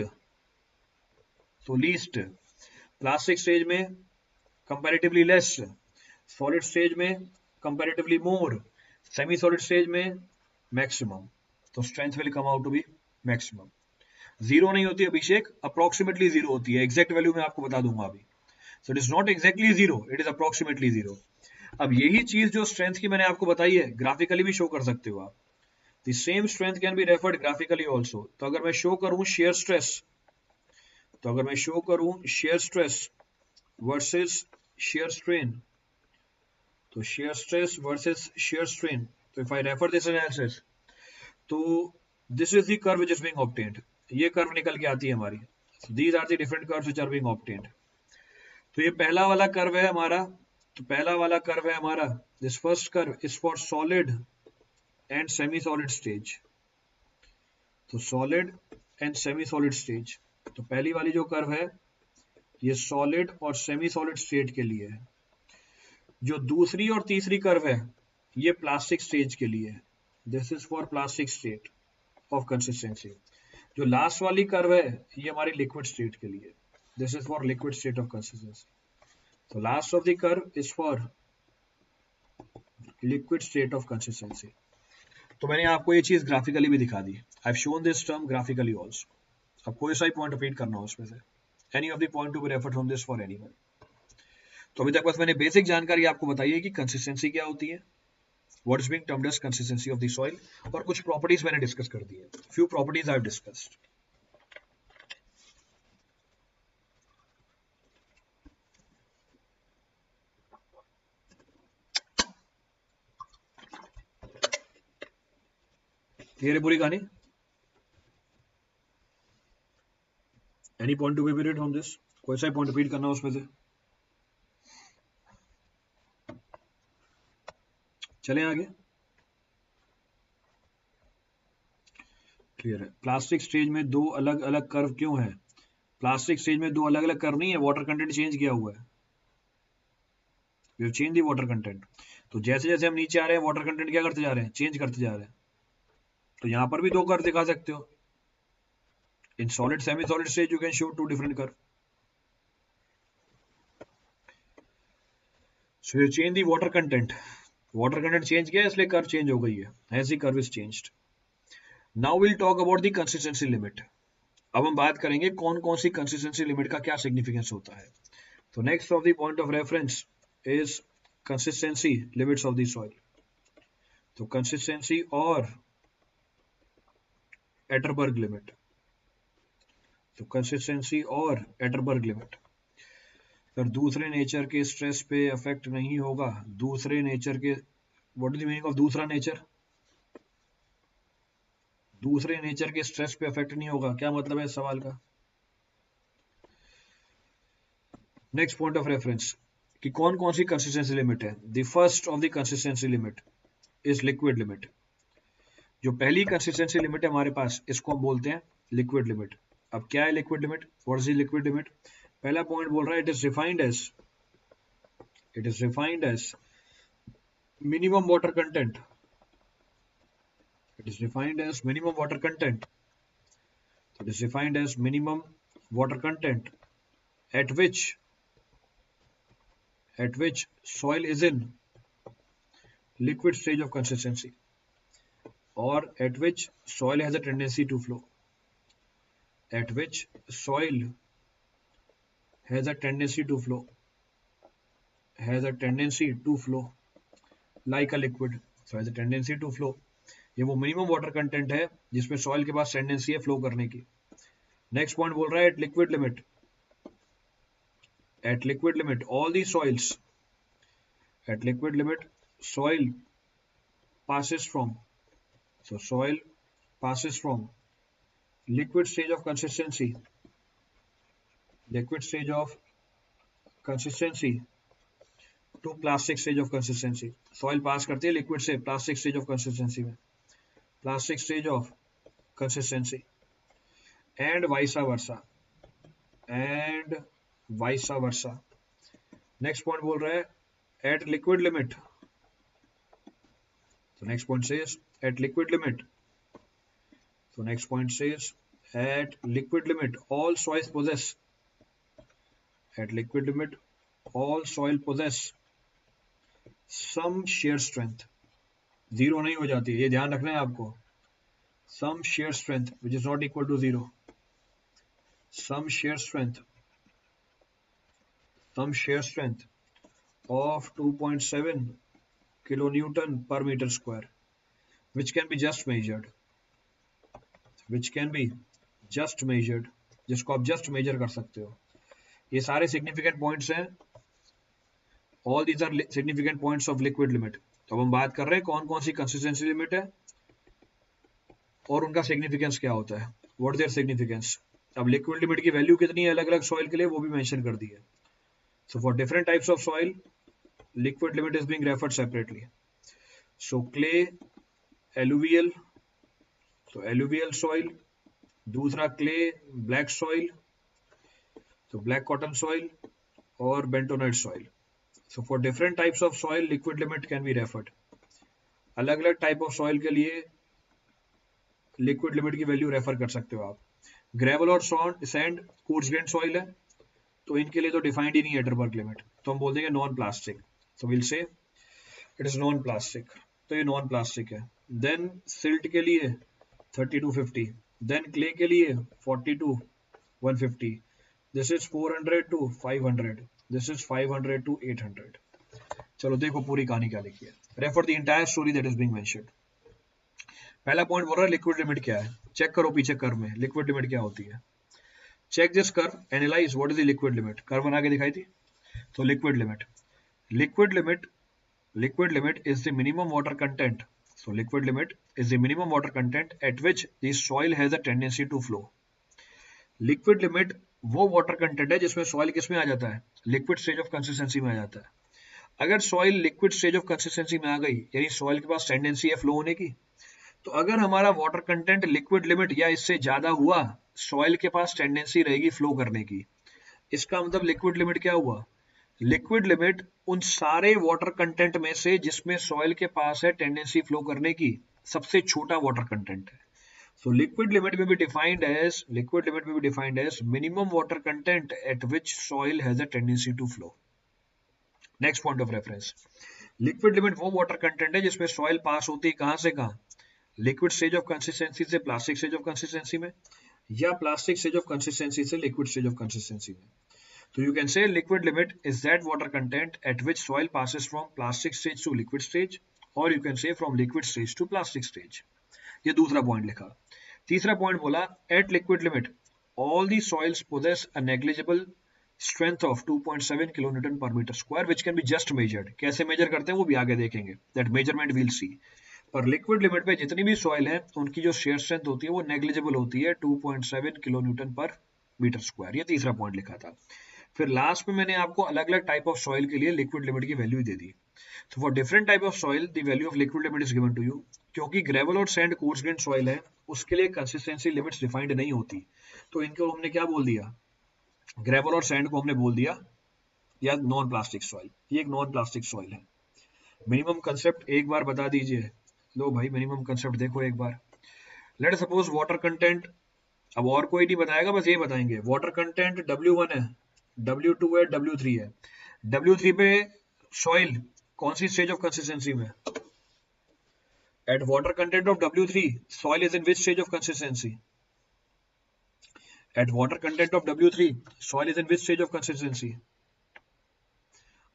तो लीस्ट. प्लास्टिक स्टेज में कंपैरेटिवली लेस, सॉलिड स्टेज में comparatively more, semi solid stage में मैक्सिमम. तो strength will come out to be maximum. Zero नहीं होती अभिषेक, अप्रोक्सीमेटली जीरो होती है. एग्जैक्ट वैल्यू मैं आपको बता दूंगा अभी. So it is not exactly zero, it is approximately zero. अब यही चीज जो स्ट्रेंथ की मैंने आपको बताई है ग्राफिकली भी शो कर सकते हो आप. The same strength can be referred graphically also. तो अगर मैं शो करूं शेयर स्ट्रेस, तो अगर मैं शो करूं shear stress versus shear strain, तो shear stress versus shear strain, तो if I refer this analysis, तो this is the curve which is being obtained. ये कर्व निकल के आती है हमारी. These are the different curves which are being obtained. तो ये पहला वाला कर्व है हमारा. तो पहला वाला कर्व है हमारा, this first curve is for solid and semi solid stage. तो solid and semi solid stage, तो पहली वाली जो कर्व है ये सॉलिड और सेमी सॉलिड स्टेट के लिए है। जो दूसरी और तीसरी कर्व है ये प्लास्टिक स्टेज के लिए है। This is for plastic state of consistency. जो लास्ट वाली कर्व है ये हमारी लिक्विड स्टेट के लिए, this is for liquid state of consistency. तो last of the curve is for liquid state of consistency. तो मैंने आपको ये चीज ग्राफिकली भी दिखा दी। I have shown this term graphically also. अब कोई सा ही पॉइंट रिपीट करना हो उसमें से, any of the point to be referred from this for anyone. तो अभी तक बस मैंने बेसिक जानकारी आपको बताई है कि कंसिस्टेंसी क्या होती है, what is being termed as consistency of the soil, और कुछ प्रॉपर्टीज मैंने डिस्कस कर दी है। Few properties I have discussed. Clear है पूरी कहानी? Any point to be repeated from this? कोई सा पॉइंट रिपीट करना उसमें से? चलें आगे। क्लियर है। प्लास्टिक स्टेज में दो अलग अलग कर्व क्यों है? प्लास्टिक स्टेज में दो अलग अलग कर्व नहीं है, वाटर कंटेंट चेंज किया हुआ है। We have change the water content. तो जैसे जैसे हम नीचे आ रहे हैं वाटर कंटेंट क्या करते जा रहे हैं? चेंज करते जा रहे हैं। तो यहां पर भी दो कर्व दिखा सकते हो। In solid semi solid stage you can show two different curve. So you change the water content. Water content change किया इसलिए कर्व चेंज हो गई है, as the curve is changed. Now will talk about the consistency limit. अब हम बात करेंगे कौन कौन सी कंसिस्टेंसी लिमिट का क्या सिग्निफिकेंस होता है। तो next of the point of reference is consistency limits of the soil. तो कंसिस्टेंसी और एटरबर्ग लिमिट। तो कंसिस्टेंसी और एटरबर्ग लिमिट। अगर दूसरे नेचर के स्ट्रेस पे अफेक्ट नहीं होगा, दूसरे नेचर के, what is the meaning of दूसरा नेचर? दूसरे नेचर के स्ट्रेस पे अफेक्ट नहीं होगा, क्या मतलब है इस सवाल का? नेक्स्ट पॉइंट ऑफ रेफरेंस कि कौन कौन सी कंसिस्टेंसी लिमिट है। The first of the consistency limit is liquid limit. जो पहली कंसिस्टेंसी लिमिट है हमारे पास, इसको हम बोलते हैं लिक्विड लिमिट। अब क्या है liquid limit? What is the liquid limit? पहला पॉइंट बोल रहा है it is refined as minimum water content. It is defined as minimum water content. It is defined as minimum water content at which soil is in liquid stage of consistency, or at which soil has a tendency to flow. At which soil has a tendency to flow. Has a tendency to flow like a liquid. So has a tendency to flow. ये वो minimum water content है जिसमें soil के पास tendency है flow करने की। Next point बोल रहा है at liquid limit. At liquid limit all the soils, at liquid limit soil passes from, so soil passes from liquid stage of consistency, liquid stage of consistency to plastic stage of consistency. Soil pass करती है liquid से plastic stage of consistency में, plastic stage of consistency, and vice versa, and vice versa. Next point बोल रहा है at liquid limit. So next point says at liquid limit. So next point says at liquid limit all soils possess. At liquid limit all soil possess some shear strength. Zero नहीं हो जाती, ये ध्यान रखना है आपको। Some shear strength which is not equal to zero. Some shear strength of 2.7 kilonewton per meter square, which can be just measured, जिसको आप जस्ट मेजर कर सकते हो। ये सारे सिग्निफिकेंट पॉइंट्स हैं, all these are significant points of liquid limit. तो अब हम बात कर रहे हैं कौन कौन सी कंसिस्टेंसी लिमिट है और उनका सिग्निफिकेंस क्या होता है, व्हाट देयर सिग्निफिकेंस। अब लिक्विड लिमिट की वैल्यू कितनी है अलग अलग सॉइल के लिए वो भी मेंशन कर दी है। So for different types of soil liquid limit is being referred separately. So clay alluvial, तो एलुवियल सॉइल, दूसरा क्ले, ब्लैक सॉइल, तो ब्लैक कॉटन सॉइल, और bentonite soil. So for different types of soil, liquid limit can be referred. अलग अलग type of soil के लिए liquid limit की value refer कर सकते हो आप. ग्रेवल और सैंड कोर्स ग्रेन सॉइल है, तो इनके लिए तो डिफाइंड ही नहीं है एडरबर्ग लिमिट, तो हम बोल देंगे non plastic. So will say it is non plastic, तो ये नॉन प्लास्टिक है. देन सिल्ट के लिए 30 to 50, देन क्ले के लिए 40 to 150, this is 400 to 500, this is 500 to 800. चलो देखो पूरी कहानी क्या लिखी है. Refer the entire story that is being mentioned. पहला पॉइंट बोल रहा है लिक्विड लिमिट क्या है. चेक करो पीछे कर्व में लिक्विड लिमिट क्या होती है. Check this curve, analyse what is the liquid limit. Curve बना के दिखाई थी. तो liquid limit, liquid limit is the minimum water content. So liquid limit is the minimum water content at which the soil has a tendency to flow. Liquid limit वो water content है जिसमें soil किसमें आ जाता है, liquid stage of consistency में आ जाता है. अगर soil liquid stage of consistency में आ गई, यानी सॉइल के पास टेंडेंसी है फ्लो होने की, तो अगर हमारा वाटर कंटेंट लिक्विड लिमिट या इससे ज्यादा हुआ, सॉइल के पास टेंडेंसी रहेगी फ्लो करने की. इसका मतलब लिक्विड लिमिट क्या हुआ, लिक्विड लिमिट उन सारे वाटर कंटेंट में से जिसमें सॉइल के पास है टेंडेंसी फ्लो करने की, सबसे छोटा वाटर कंटेंट है. So liquid limit may be defined as minimum water content at which soil has a tendency to flow. Next point of reference. Liquid limit वो water content है जिसमें soil pass होती है कहां से कहां, liquid stage of consistency से plastic stage of consistency में, या plastic stage of consistency से liquid stage of consistency में. So you can say liquid limit is that water content at which soil passes from plastic stage to liquid stage, or you can say from liquid stage to plastic stage. ये दूसरा point लिखा. तीसरा point बोला at liquid limit all the soils possess a negligible strength of 2.7 kilonewton per metre square which can be just measured. कैसे measure करते हैं वो भी आगे देखेंगे, दैट मेजरमेंट विल सी. पर लिक्विड लिमिट पे जितनी भी सॉइल है उनकी जो शेयर स्ट्रेंथ होती है वो नेग्लिजिबल होती है 2.7 किलोन्यूटन पर मीटर स्क्वायर. ये तीसरा पॉइंट लिखा था. फिर लास्ट में मैंने आपको अलग अलग टाइप ऑफ सॉइल के लिए लिक्विड लिमिट की value they the. So for different type of soil, the value of liquid limit is given to you. क्योंकि ग्रेवल और सैंड कोर्स ग्रेन सॉइल है, उसके लिए कंसिस्टेंसी लिमिट्स डिफाइंड नहीं होती, तो इनको हमने क्या बोल दिया, ग्रेवल और सैंड को हमने बोल दिया या नॉन प्लास्टिक सॉइल. ये एक नॉन प्लास्टिक सॉइल है. मिनिमम कंसेप्ट एक बार बता दीजिए. लो भाई मिनिमम कंसेप्ट देखो एक बार. लेट सपोज वाटर कंटेंट, अब और कोई नहीं बताएगा, बस ये बताएंगे. वाटर कंटेंट W1 है, W2 है, W3 है. W3 पे सॉइल कौन सी स्टेज ऑफ कंसिस्टेंसी में, at water content of W3 soil is in which stage of consistency, at water content of W3 soil is in which stage of consistency.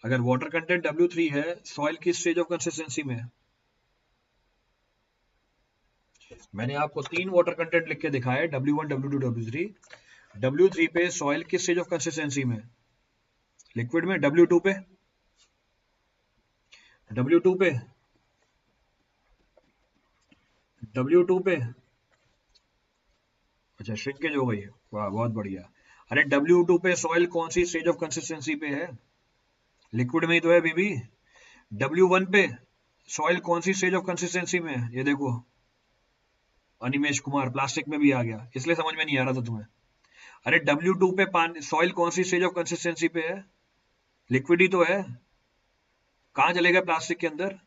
अगर water content W3 है, soil किस stage of consistency में है. मैंने आपको 3 water content लिख के दिखाया, W1, W2, W3. W3 पे सॉइल किस स्टेज ऑफ कंसिस्टेंसी में, लिक्विड में. W2 पे अच्छा श्रिंकेज हो गई है, वाह बहुत बढ़िया. अरे W2 पे सॉइल कौन सी स्टेज ऑफ कंसिस्टेंसी पे है, लिक्विड में ही तो है बेबी. W1 पे सॉइल कौन सी स्टेज ऑफ कंसिस्टेंसी में है, ये देखो अनिमेश कुमार प्लास्टिक में भी आ गया, इसलिए समझ में नहीं आ रहा था तुम्हें. अरे W2 पे पानी सॉइल कौन सी स्टेज ऑफ कंसिस्टेंसी पे है, लिक्विड ही तो है, कहां चलेगा प्लास्टिक के अंदर.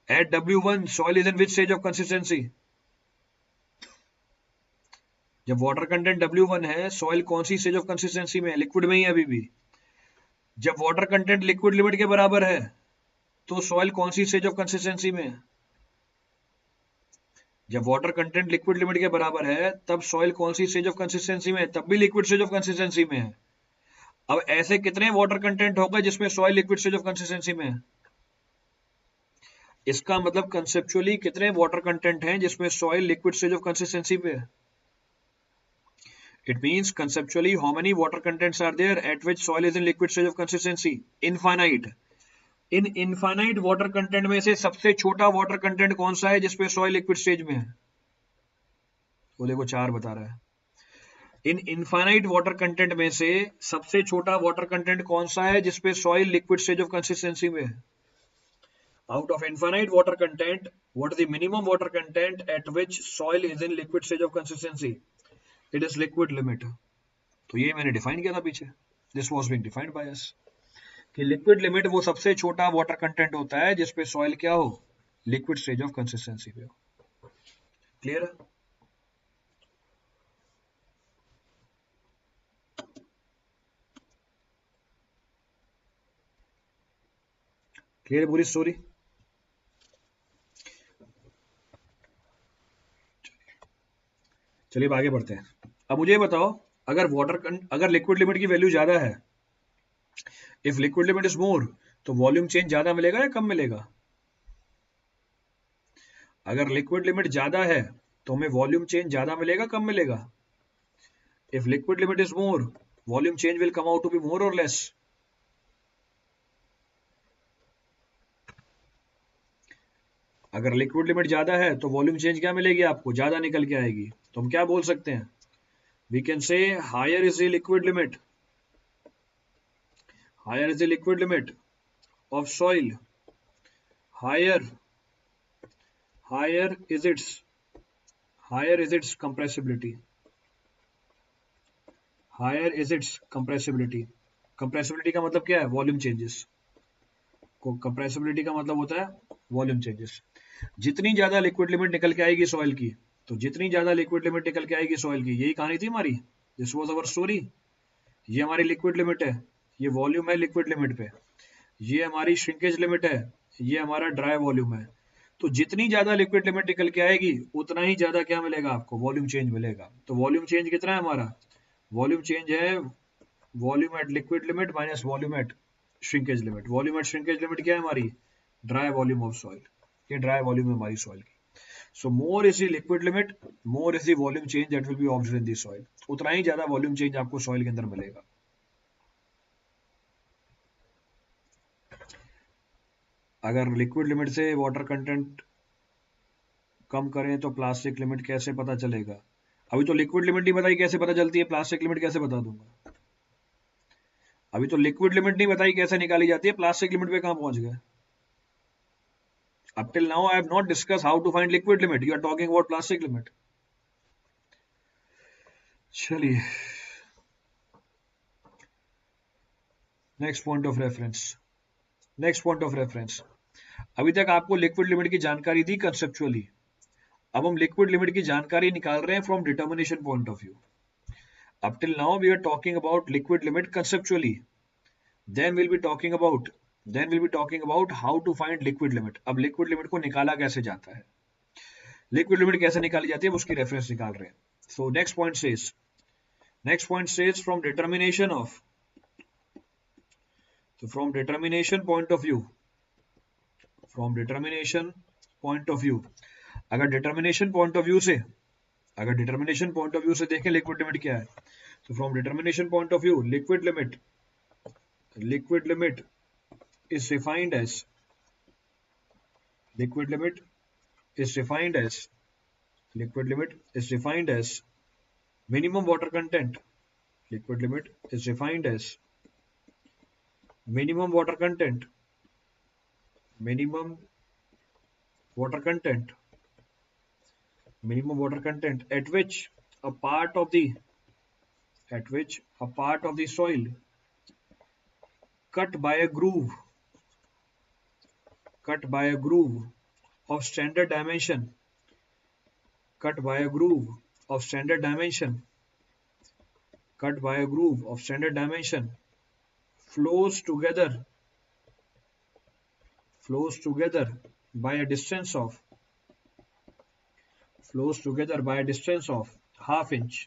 At W1 soil is in which stage of consistency. जब वाटर कंटेंट W1 है, सॉइल कौन सी स्टेज ऑफ कंसिस्टेंसी में है, लिक्विड में ही है अभी भी. जब वाटर कंटेंट लिक्विड लिमिट के बराबर है, तो सॉइल कौन सी स्टेज ऑफ कंसिस्टेंसी में है. जब वाटर कंटेंट लिक्विड लिमिट के बराबर है, तब सॉइल कौन सी स्टेज ऑफ कंसिस्टेंसी में है, तब भी लिक्विड स्टेज ऑफ कंसिस्टेंसी में है. अब ऐसे कितने वाटर कंटेंट होगा जिसमें soil liquid stage of consistency में है. इसका मतलब कंसेप्चुअली कितने वाटर कंटेंट हैं जिसमें soil liquid stage of consistency पे है. It means conceptually how many water contents are there at which soil is in liquid stage of consistency? Infinite. In infinite water content में से सबसे छोटा water content कौन सा है जिसपे सॉइल लिक्विड स्टेज में है, वो देखो 4 बता रहा है. इन इनफाइनाइट वाटर कंटेंट में से सबसे छोटा वाटर कंटेंट कौन सा है जिसपे soil liquid stage of consistency में है. Out of infinite water content, what is the minimum water content at which soil is in liquid stage of consistency? It is liquid limit. तो ये मैंने define किया था पीछे. This was being defined by us. कि liquid limit वो सबसे छोटा वाटर कंटेंट होता है जिसपे सॉइल क्या हो, लिक्विड स्टेज ऑफ कंसिस्टेंसी पे हो. क्लियर है? क्लियर है पूरी स्टोरी? चलिए अब आगे बढ़ते हैं. अब मुझे बताओ, अगर लिक्विड लिमिट की वैल्यू ज्यादा है, इफ लिक्विड लिमिट इज मोर, तो वॉल्यूम चेंज ज्यादा मिलेगा या कम मिलेगा? अगर लिक्विड लिमिट ज्यादा है तो हमें वॉल्यूम चेंज ज्यादा मिलेगा, कम मिलेगा? If liquid limit is more, volume change will come out to be more और लेस? अगर लिक्विड लिमिट ज्यादा है तो वॉल्यूम चेंज क्या मिलेगी आपको, ज्यादा निकल के आएगी. तो हम क्या बोल सकते हैं, we can say higher is the liquid limit, higher is the liquid limit of soil, higher is its compressibility, higher is its compressibility. compressibility का मतलब क्या है, वॉल्यूम चेंजेस को. compressibility का मतलब होता है वॉल्यूम चेंजेस. जितनी ज्यादा लिक्विड लिमिट निकल के आएगी सॉइल की, तो जितनी ज्यादा लिक्विड लिमिट निकल के आएगी सॉइल की, यही कहानी थी हमारी. This was our story. ये हमारी लिक्विड लिमिट है, ये वॉल्यूम है लिक्विड लिमिट पे, ये हमारी श्रिंकेज लिमिट है, ये हमारा ड्राई वॉल्यूम है. तो जितनी ज्यादा लिक्विड लिमिट निकल के आएगी उतना ही ज्यादा क्या मिलेगा आपको, वॉल्यूम चेंज मिलेगा. तो वॉल्यूम चेंज कितना है हमारा, वॉल्यूम चेंज है volume at liquid limit minus volume at shrinkage limit. Volume at shrinkage limit क्या है हमारी, ड्राई वॉल्यूम ऑफ सॉइल. ये ड्राई वॉल्यूम है हमारी सॉइल की. So more is the liquid limit, more is the volume change that will be observed in the soil. उतना ही ज्यादा वॉल्यूम चेंज आपको सॉइल के अंदर मिलेगा. अगर लिक्विड लिमिट से वाटर कंटेंट कम करें तो प्लास्टिक लिमिट कैसे पता चलेगा? अभी तो लिक्विड लिमिट नहीं बताई, कैसे पता चलती है? प्लास्टिक लिमिट कैसे बता दूंगा? अभी तो लिक्विड लिमिट नहीं बताई कैसे निकाली जाती है, प्लास्टिक लिमिट पे कहां पहुंच गए? Up till now I have not discussed how to find liquid limit. You are talking about plastic limit. चलिए, next point of reference. Next point of reference. अभी तक आपको लिक्विड लिमिट की जानकारी दी कंसेप्चुअली. अब हम लिक्विड लिमिट की जानकारी निकाल रहे हैं from determination point of view. Up till now we are talking about liquid limit conceptually. Then we'll be talking about how to find liquid limit. अब liquid limit को निकाला कैसे जाता है, लिक्विड लिमिट कैसे निकाली जाती है, उसकी रेफरेंस निकाल रहे हैं. So next point says from determination of, so from determination point of view, अगर डिटर्मिनेशन पॉइंट ऑफ व्यू से देखें लिक्विड लिमिट क्या है, तो from determination point of view liquid limit is defined as minimum water content. Liquid limit is defined as minimum water content at which a part of the soil cut by a groove of standard dimension flows together by a distance of half inch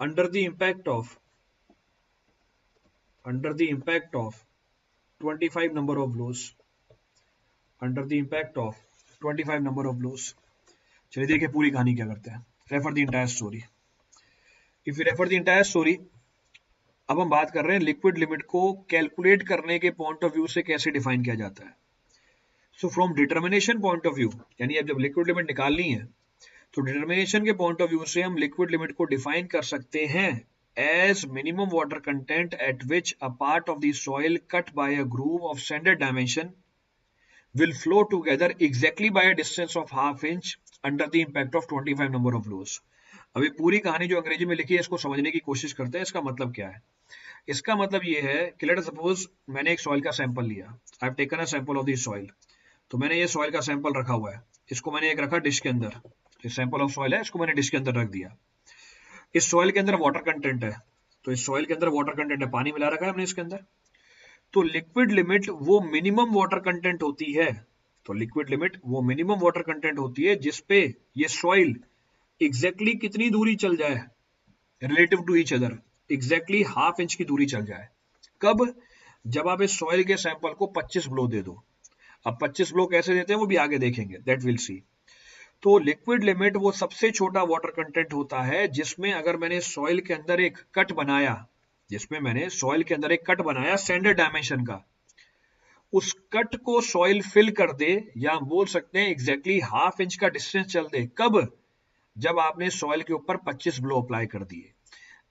under the impact of 25 number of blows. चलिए देखिए पूरी कहानी क्या करते हैं. Refer the entire story. If you refer the entire story, अब हम बात कर रहे हैं लिक्विड लिमिट को कैलकुलेट करने के पॉइंट ऑफ व्यू से कैसे डिफाइन किया जाता है. So from determination point of view, यानी अब जब लिक्विड लिमिट निकालनी है तो डिटर्मिनेशन के पॉइंट ऑफ व्यू से हम लिक्विड लिमिट को डिफाइन कर सकते हैं as minimum water content at which a part of the soil cut by a groove of standard dimension will flow together exactly by a distance of half inch under the impact of 25 number of blows. अभी पूरी कहानी जो अंग्रेजी में लिखी है इसको समझने की कोशिश करते हैं. इसका मतलब क्या है? इसका मतलब ये है कि लेट सपोज मैंने एक सॉइल का सैंपल लिया. आई have taken a sample of this soil. तो मैंने ये सॉइल का सैंपल रखा हुआ है. इसको मैंने एक रखा डिश के अंदर. ये सैंपल ऑफ सॉइल है, इसको मैंने डिश के अंदर रख दिया. इस सॉइल के अंदर वाटर कंटेंट है. तो इस सॉइल के अंदर वाटर कंटेंट है, पानी मिला रखा है हमने इसके अंदर. तो लिक्विड लिमिट वो मिनिमम वाटर कंटेंट होती है. तो लिक्विड लिमिट वो मिनिमम वाटर कंटेंट होती है जिसपे ये सॉइल एग्जैक्टली कितनी दूरी चल जाए relative to each other. Exactly half inch की दूरी चल जाए. कब? जब आप इस सॉइल के सैंपल को 25 ब्लो दे दो. अब 25 ब्लो कैसे देते हैं वो भी आगे देखेंगे, दैट विल सी. तो लिक्विड लिमिट वो सबसे छोटा वाटर कंटेंट होता है जिसमें अगर मैंने सॉइल के अंदर एक कट बनाया, स्टैंडर्ड डायमेंशन का, उस कट को सॉइल फिल कर दे, या हम बोल सकते हैं एग्जैक्टली हाफ इंच का डिस्टेंस चल दे. कब? जब आपने सॉइल के ऊपर 25 ब्लो अप्लाई कर दिए.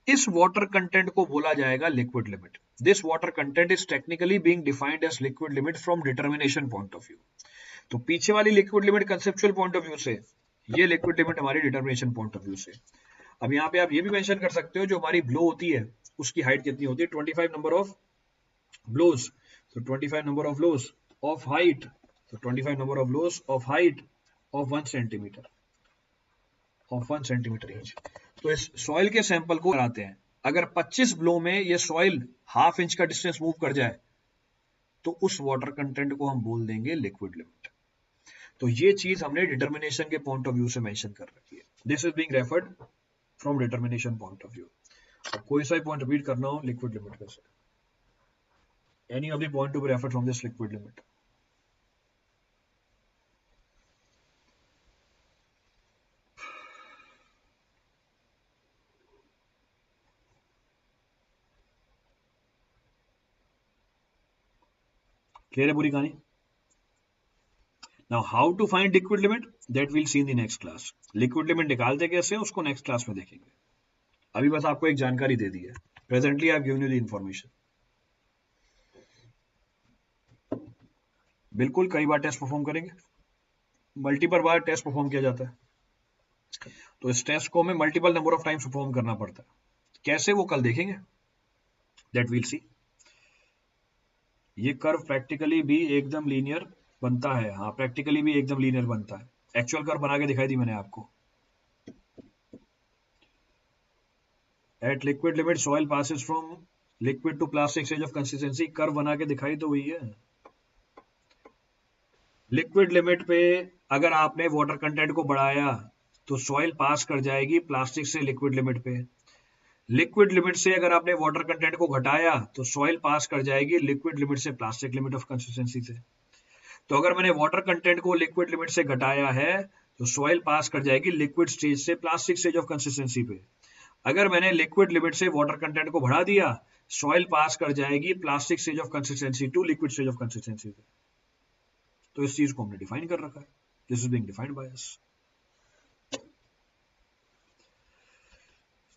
इस वाटर कंटेंट को बोला जाएगा liquid limit. This water content is technically being defined as liquid limit from determination point of view. तो पीछे वाली liquid limit conceptual point of view से, ये लिक्विड लिमिट हमारी डिटर्मिनेशन पॉइंट ऑफ व्यू से. अब यहाँ पे आप ये भी मेंशन कर सकते हो जो हमारी ब्लो होती है उसकी हाइट कितनी होती है, 25 नंबर ऑफ ब्लोज. तो 25 number of blows of height, तो 25 number of blows of height of 1 centimetre, of 1 centimetre inch. तो इस सॉइल के सैंपल को कराते हैं. अगर 25 ब्लो में ये सॉइल हाफ इंच का डिस्टेंस मूव कर जाए तो उस वाटर कंटेंट को हम बोल देंगे लिक्विड लिमिट. तो ये चीज हमने डिटर्मिनेशन के पॉइंट ऑफ व्यू से मेंशन कर रखी है. This is being referred from determination point of view. कोई सा पॉइंट रिपीट करना हो लिक्विड लिमिट का से, any of the point to be referred from this liquid limit. Clear है पूरी कहानी? Now how to find liquid limit, that we'll see in the next class. Liquid limit निकालते कैसे उसको नेक्स्ट क्लास में देखेंगे. अभी बस आपको एक जानकारी दे दी है. Presently I have given you the information. बिल्कुल कई बार टेस्ट परफॉर्म करेंगे, मल्टीपल बार टेस्ट परफॉर्म किया जाता है. तो इस टेस्ट को हमें multiple number of times perform करना पड़ता है. कैसे वो कल देखेंगे, दैट विल सी. ये कर्व प्रैक्टिकली भी एकदम लीनियर बनता है. हाँ, प्रैक्टिकली भी एकदम लीनियर बनता है. एक्चुअल कर्व बना के दिखाई दी मैंने आपको. At liquid limit soil passes from liquid to plastic stage of consistency. Curve बना के दिखाई तो हुई है. लिक्विड लिमिट पे अगर आपने वाटर कंटेंट को बढ़ाया तो सॉइल पास कर जाएगी प्लास्टिक से लिक्विड लिमिट पे. लिक्विड लिमिट से अगर आपने वाटर कंटेंट को घटाया तो सॉइल पास कर जाएगी लिक्विड लिमिट से प्लास्टिक लिमिट ऑफ कंसिस्टेंसी से. तो अगर मैंने वाटर कंटेंट को लिक्विड लिमिट से घटाया है तो सॉइल पास कर जाएगी लिक्विड स्टेज से प्लास्टिक स्टेज ऑफ कंसिस्टेंसी पे. अगर मैंने लिक्विड लिमिट से वाटर कंटेंट को बढ़ा दिया, सॉइल पास कर जाएगी plastic stage of consistency to liquid stage of consistency पे. तो इस चीज को हमने डिफाइन कर रखा है. This is being defined by us.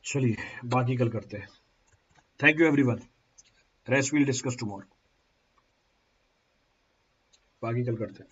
चलिए बाकी कल करते हैं. Thank you everyone. Rest will discuss tomorrow. बाकी कल करते हैं.